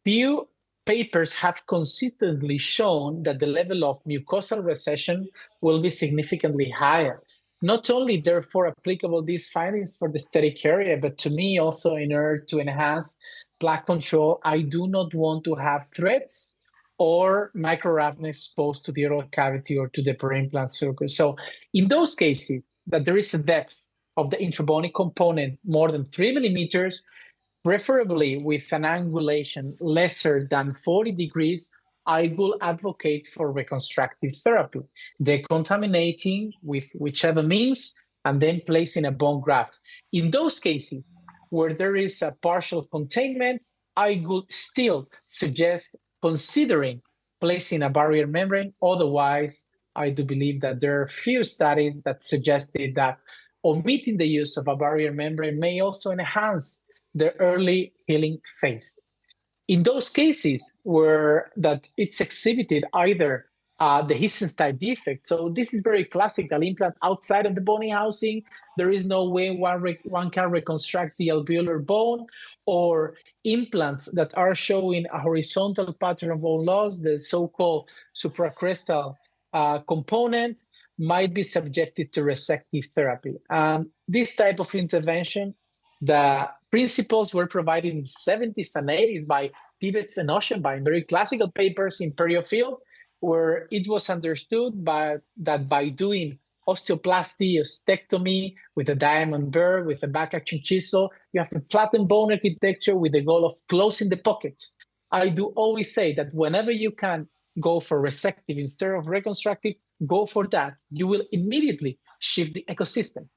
Few papers have consistently shown that the level of mucosal recession will be significantly higher. Not only, therefore, applicable these findings for the aesthetic area, but to me also in order to enhance plaque control, I do not want to have threads or microrapnea exposed to the oral cavity or to the peri-implant surface. So in those cases that there is a depth of the intrabony component more than 3 millimeters, preferably with an angulation lesser than 40 degrees, I will advocate for reconstructive therapy, decontaminating with whichever means, and then placing a bone graft. In those cases where there is a partial containment, I would still suggest considering placing a barrier membrane. Otherwise, I do believe that there are few studies that suggested that omitting the use of a barrier membrane may also enhance the early healing phase. In those cases where that it's exhibited either the Hissens type defect, so this is very classical implant outside of the bony housing, there is no way one can reconstruct the alveolar bone, or implants that are showing a horizontal pattern of bone loss, the so-called supracrestal component, might be subjected to resective therapy. This type of intervention, the principles were provided in the 70s and 80s by Pivets and Oceanbein, very classical papers in periofield, where it was understood that by doing osteoplasty, ostectomy with a diamond burr, with a back action chisel, you have a flattened bone architecture with the goal of closing the pocket. I do always say that whenever you can go for resective instead of reconstructive, go for that. You will immediately shift the ecosystem.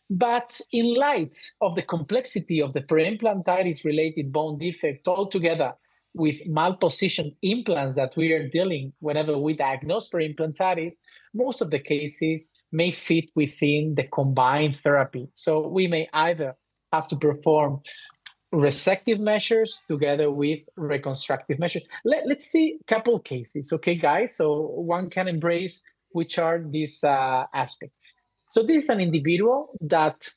But in light of the complexity of the peri-implantitis related bone defect altogether with malpositioned implants that we are dealing whenever we diagnose peri-implantitis, most of the cases may fit within the combined therapy. So we may either have to perform resective measures together with reconstructive measures. Let's see a couple of cases, okay, guys? So one can embrace which are these aspects. So this is an individual that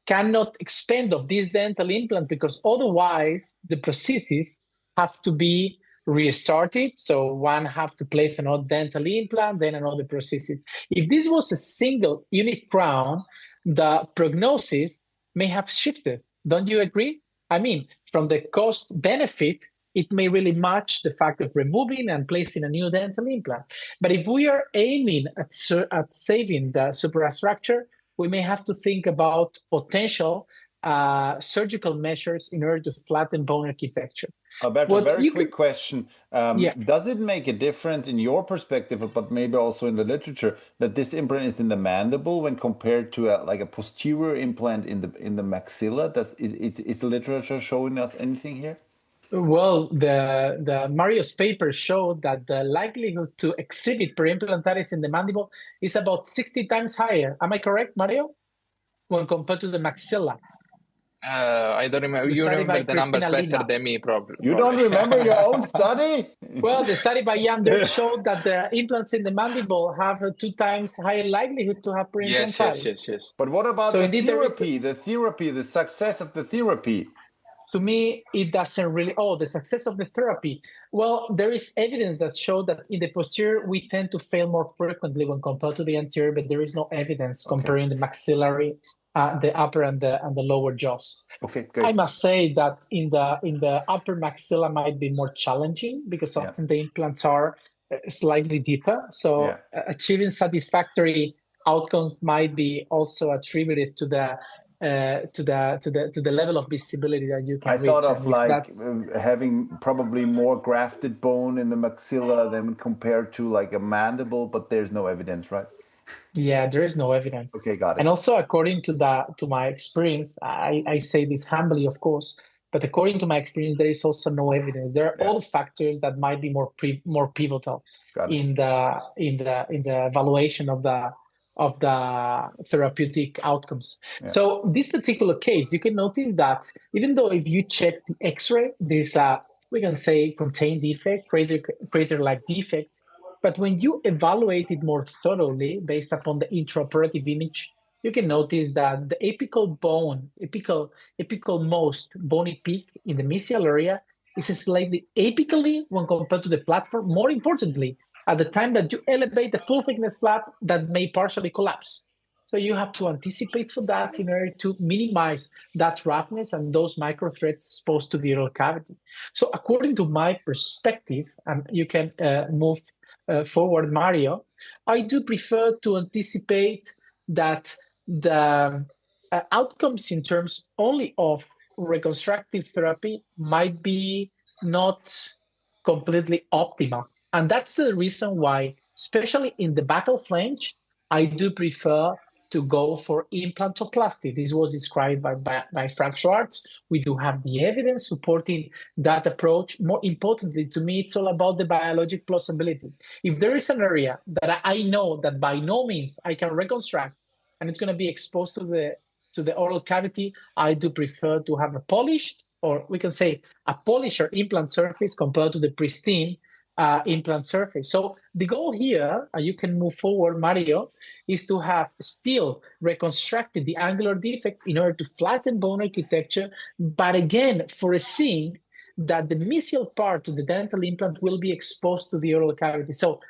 cannot expand of this dental implant because otherwise the prosthesis have to be restarted. So one have to place another dental implant, then another prosthesis. If this was a single unit crown, the prognosis may have shifted. Don't you agree? I mean, from the cost benefit, it may really match the fact of removing and placing a new dental implant. But if we are aiming at saving the superstructure, we may have to think about potential surgical measures in order to flatten bone architecture. Alberto, very quick question. Does it make a difference in your perspective, but maybe also in the literature, that this implant is in the mandible when compared to a posterior implant in the maxilla? Is the literature showing us anything here? Well, the Mario's paper showed that the likelihood to exhibit peri-implantitis in the mandible is about 60 times higher. Am I correct, Mario? When compared to the maxilla. I don't remember. You remember the numbers better than me, probably. You don't remember your own study? Well, the study by Yander showed that the implants in the mandible have a 2 times higher likelihood to have peri-implantitis. Yes. But what about the therapy, the success of the therapy? To me, it doesn't really, the success of the therapy. Well, there is evidence that show that in the posterior, we tend to fail more frequently when compared to the anterior, but there is no evidence comparing the maxillary, the upper and the lower jaws. Okay, good. I must say that in the upper maxilla might be more challenging because often the implants are slightly deeper. So achieving satisfactory outcomes might be also attributed to the level of visibility that you can I reach. thought of like having probably more grafted bone in the maxilla than compared to like a mandible, but there's no evidence, right? Yeah, there is no evidence. Okay, got it. And also, according to my experience, I say this humbly, of course, but according to my experience, there is also no evidence. There are all factors that might be more pivotal in the evaluation of the therapeutic outcomes. So this particular case, you can notice that even though if you check the X-ray, there's we can say contained defect, crater-like defect. But when you evaluate it more thoroughly based upon the intraoperative image, you can notice that the apical most bony peak in the mesial area is slightly apically when compared to the platform. More importantly, at the time that you elevate the full thickness flap, that may partially collapse. So you have to anticipate for that in order to minimize that roughness and those micro threads exposed to the oral cavity. So according to my perspective, and you can move forward, Mario, I do prefer to anticipate that the outcomes in terms only of reconstructive therapy might be not completely optimal. And that's the reason why, especially in the buccal flange, I do prefer to go for implantoplasty. This was described by Frank Schwartz. We do have the evidence supporting that approach. More importantly, to me, it's all about the biologic plausibility. If there is an area that I know that by no means I can reconstruct, and it's going to be exposed to the oral cavity, I do prefer to have a polished, or we can say a polished implant surface compared to the pristine implant surface. So the goal here, you can move forward, Mario, is to have still reconstructed the angular defects in order to flatten bone architecture, but again, foreseeing that the mesial part of the dental implant will be exposed to the oral cavity. So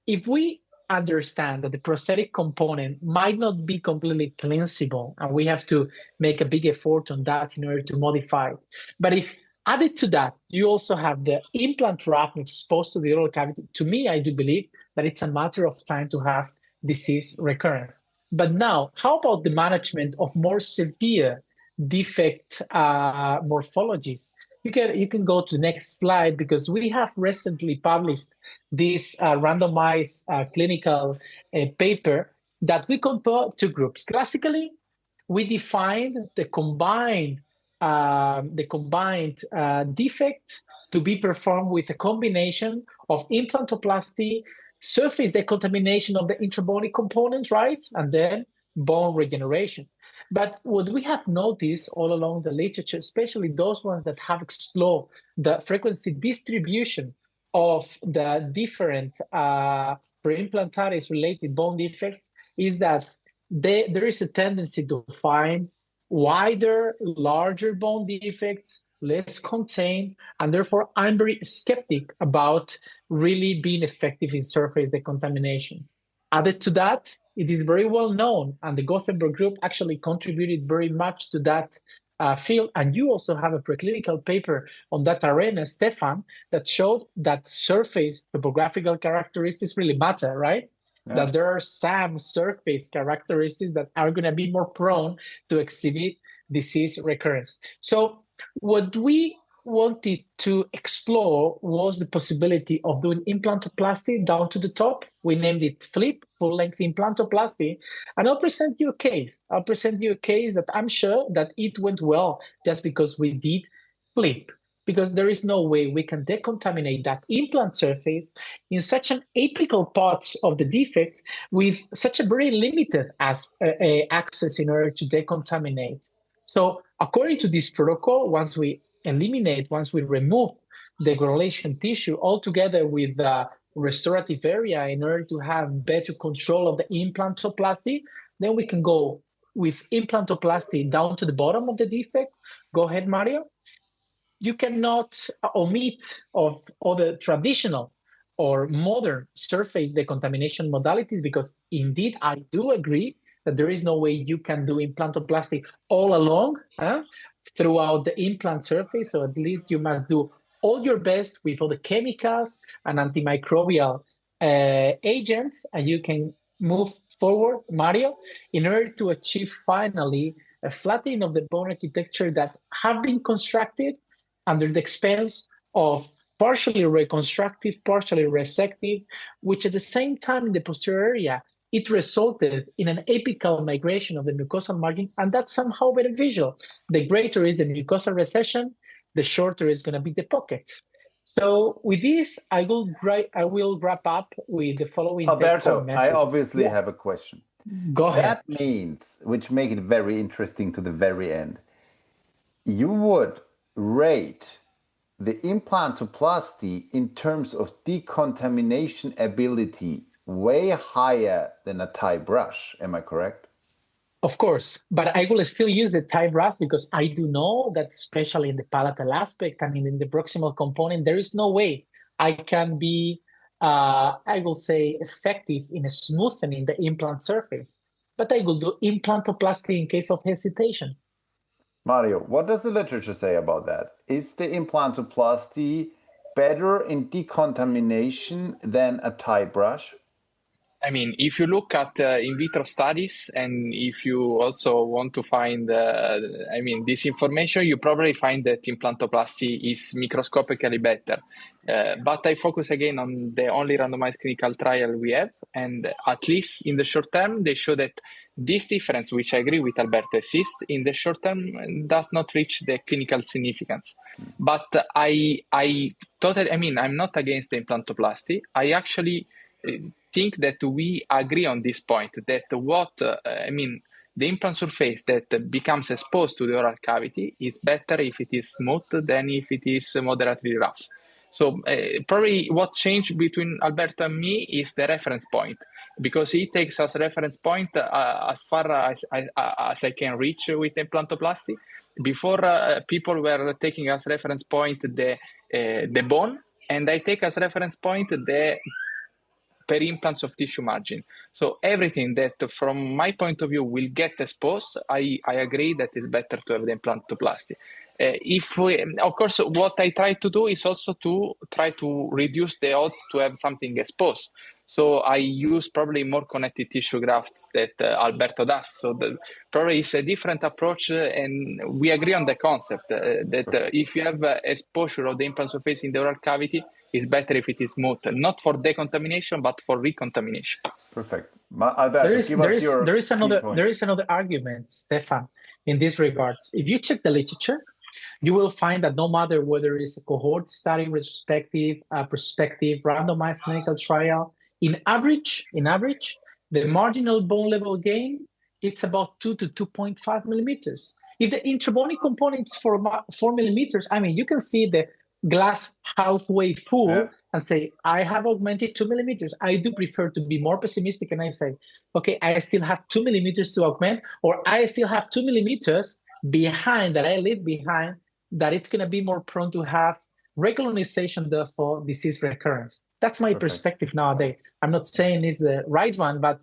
if we understand that the prosthetic component might not be completely cleanseable, and we have to make a big effort on that in order to modify it. But if added to that, you also have the implant roughness exposed to the oral cavity. To me, I do believe that it's a matter of time to have disease recurrence. But now, how about the management of more severe defect morphologies? You can go to the next slide, because we have recently published this randomized clinical paper that we compare two groups. Classically, we defined the combined defect to be performed with a combination of implantoplasty, surface decontamination of the intrabony components, right? And then bone regeneration. But what we have noticed all along the literature, especially those ones that have explored the frequency distribution of the different peri-implantitis related bone defects, is that there is a tendency to find wider, larger bone defects, less contained, and therefore I'm very skeptic about really being effective in surface decontamination. Added to that, it is very well known, and the Gothenburg group actually contributed very much to that field. And you also have a preclinical paper on that arena, Stefan, that showed that surface topographical characteristics really matter, right? Yeah. That there are some surface characteristics that are going to be more prone to exhibit disease recurrence. So what we wanted to explore was the possibility of doing implantoplasty down to the top. We named it FLIP, full-length implantoplasty, and I'll present you a case. I'll present you a case that I'm sure that it went well just because we did FLIP, because there is no way we can decontaminate that implant surface in such an apical part of the defect with such a very limited access in order to decontaminate. So according to this protocol, once we remove the granulation tissue altogether with the restorative area in order to have better control of the implantoplasty, then we can go with implantoplasty down to the bottom of the defect. Go ahead, Mario. You cannot omit of other traditional or modern surface decontamination modalities, because indeed I do agree that there is no way you can do implantoplasty all along throughout the implant surface. So at least you must do all your best with all the chemicals and antimicrobial agents, and you can move forward, Mario, in order to achieve finally a flattening of the bone architecture that have been constructed under the expense of partially reconstructive, partially resective, which at the same time in the posterior area, it resulted in an apical migration of the mucosal margin, and that's somehow beneficial. The greater is the mucosal recession, the shorter is going to be the pocket. So with this, I will wrap up with the following Alberto, I message. obviously have a question. Go ahead. That means, which make it very interesting to the very end, you would rate the implantoplasty in terms of decontamination ability way higher than a Thai brush. Am I correct? Of course, but I will still use the Thai brush because I do know that especially in the palatal aspect, I mean, in the proximal component, there is no way I can be, I will say, effective in smoothening the implant surface. But I will do implantoplasty in case of hesitation. Mario, what does the literature say about that? Is the implantoplasty better in decontamination than a Thai brush? I mean, if you look at in vitro studies, and if you also want to find, this information, you probably find that implantoplasty is microscopically better. But I focus again on the only randomized clinical trial we have, and at least in the short term, they show that this difference, which I agree with Alberto, exists in the short term, does not reach the clinical significance. But I'm not against the implantoplasty. I actually think that we agree on this point, that the implant surface that becomes exposed to the oral cavity is better if it is smooth than if it is moderately rough. So probably what changed between Alberto and me is the reference point, because he takes as reference point as far as I can reach with implantoplasty. Before, people were taking as reference point the bone, and I take as reference point the peri-implants of tissue margin. So everything that, from my point of view, will get exposed, I agree that it's better to have the implantoplasty. Of course, what I try to do is also to try to reduce the odds to have something exposed. So I use probably more connected tissue grafts that Alberto does. So probably it's a different approach, and we agree on the concept that if you have exposure of the implant surface in the oral cavity, it's better if it is smooth, not for decontamination, but for recontamination. Perfect. Alberto, there is another argument, Stefan, in this regards. If you check the literature, you will find that no matter whether it's a cohort study, retrospective, prospective, randomized clinical trial, in average, the marginal bone level gain, it's about 2 to 2.5 millimeters. If the intrabony component is 4 millimeters, I mean, you can see the glass halfway full and say, I have augmented 2 millimeters. I do prefer to be more pessimistic, and I say, okay, I still have 2 millimeters to augment, or I still have 2 millimeters behind that I leave behind, that it's going to be more prone to have recolonization, therefore disease recurrence. That's my perspective nowadays. I'm not saying it's the right one, but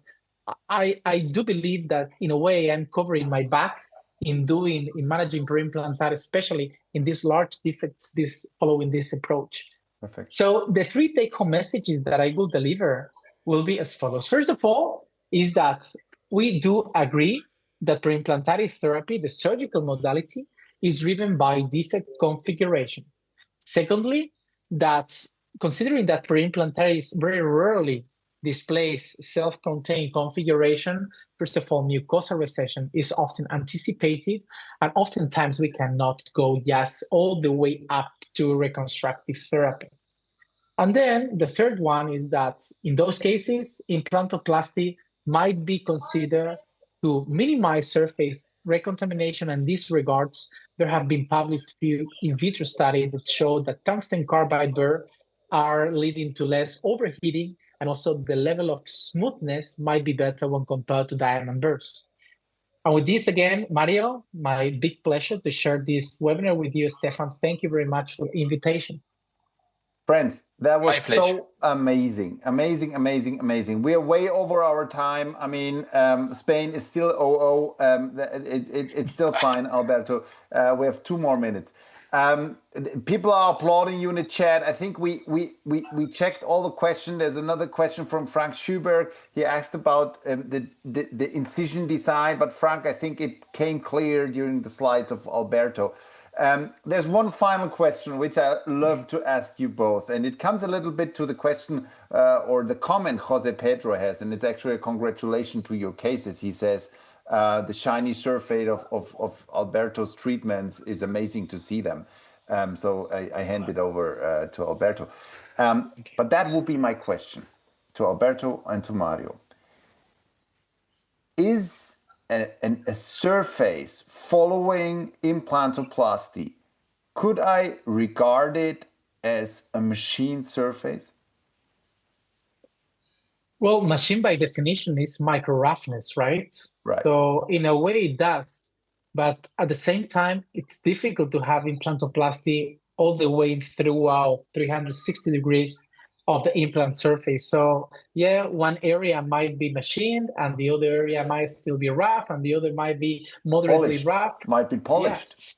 I do believe that in a way I'm covering my back in managing peri-implantitis, especially in these large defects, following this approach. Perfect. So the 3 take-home messages that I will deliver will be as follows. First of all, is that we do agree that peri-implantitis therapy, the surgical modality, is driven by defect configuration. Secondly, that considering that peri-implantitis very rarely displays self-contained configuration, first of all, mucosal recession is often anticipated, and oftentimes we cannot go all the way up to reconstructive therapy. And then the third one is that in those cases, implantoplasty might be considered to minimize surface recontamination. And in these regards, there have been published few in vitro studies that show that tungsten carbide burr are leading to less overheating, and also the level of smoothness might be better when compared to diamond burrs. And with this again, Mario, my big pleasure to share this webinar with you. Stefan, thank you very much for the invitation. Friends, that was so amazing. We are way over our time. I mean, Spain is still 0-0. It's still fine, Alberto. We have 2 more minutes. People are applauding you in the chat. I think we checked all the questions. There's another question from Frank Schuberg. He asked about the incision design, but Frank, I think it came clear during the slides of Alberto. There's one final question which I love to ask you both, and it comes a little bit to the question or the comment Jose Pedro has, and it's actually a congratulation to your cases. He says, the shiny surface of Alberto's treatments is amazing to see them. So I hand it over to Alberto. But that would be my question to Alberto and to Mario. Is a surface following implantoplasty, could I regard it as a machine surface? Well, machine by definition is micro roughness, right? Right. So in a way it does, but at the same time, it's difficult to have implantoplasty all the way throughout 360 degrees of the implant surface. So yeah, one area might be machined and the other area might still be rough and the other might be moderately rough. Might be polished.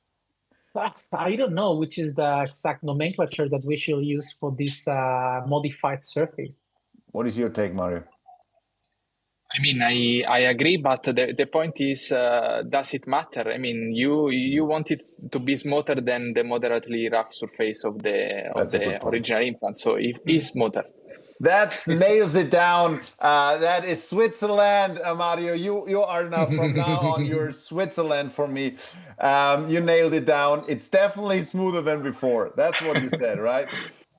Yeah. I don't know which is the exact nomenclature that we should use for this modified surface. What is your take, Mario? I mean, I agree, but the point is, does it matter? I mean, you want it to be smoother than the moderately rough surface of the original implant, so it is smoother. That nails it down. That is Switzerland, Mario. You are now from now on. You're Switzerland for me. You nailed it down. It's definitely smoother than before. That's what you said, right,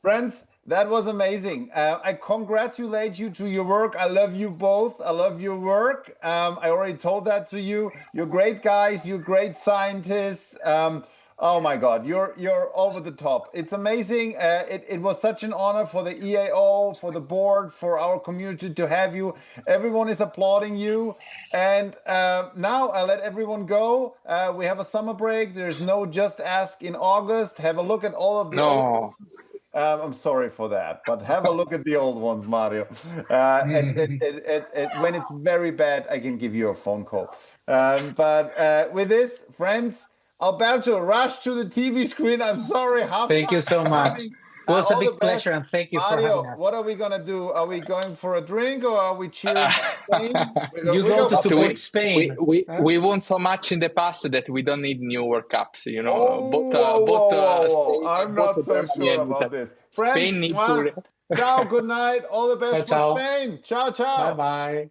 friends? That was amazing. I congratulate you to your work. I love you both. I love your work. I already told that to you. You're great guys. You're great scientists. Oh my God, you're over the top. It's amazing. It was such an honor for the EAO, for the board, for our community to have you. Everyone is applauding you. And now I'll let everyone go. We have a summer break. There's no Just Ask in August. Have a look at all of the old ones. I'm sorry for that, but have a look at the old ones, Mario. And when it's very bad, I can give you a phone call. But with this, friends, Alberto, rush to the TV screen. I'm sorry. Thank you so much. It was a big pleasure, and thank you Mario, for having us. what are we going to do? Are we going for a drink or are we cheering Spain? You go to support Spain. We won so much in the past that we don't need new World Cups, you know. Spain, I'm not so sure about this. Friends, Spain needs to... Ciao, good night. All the best for Spain. Ciao, ciao. Bye-bye.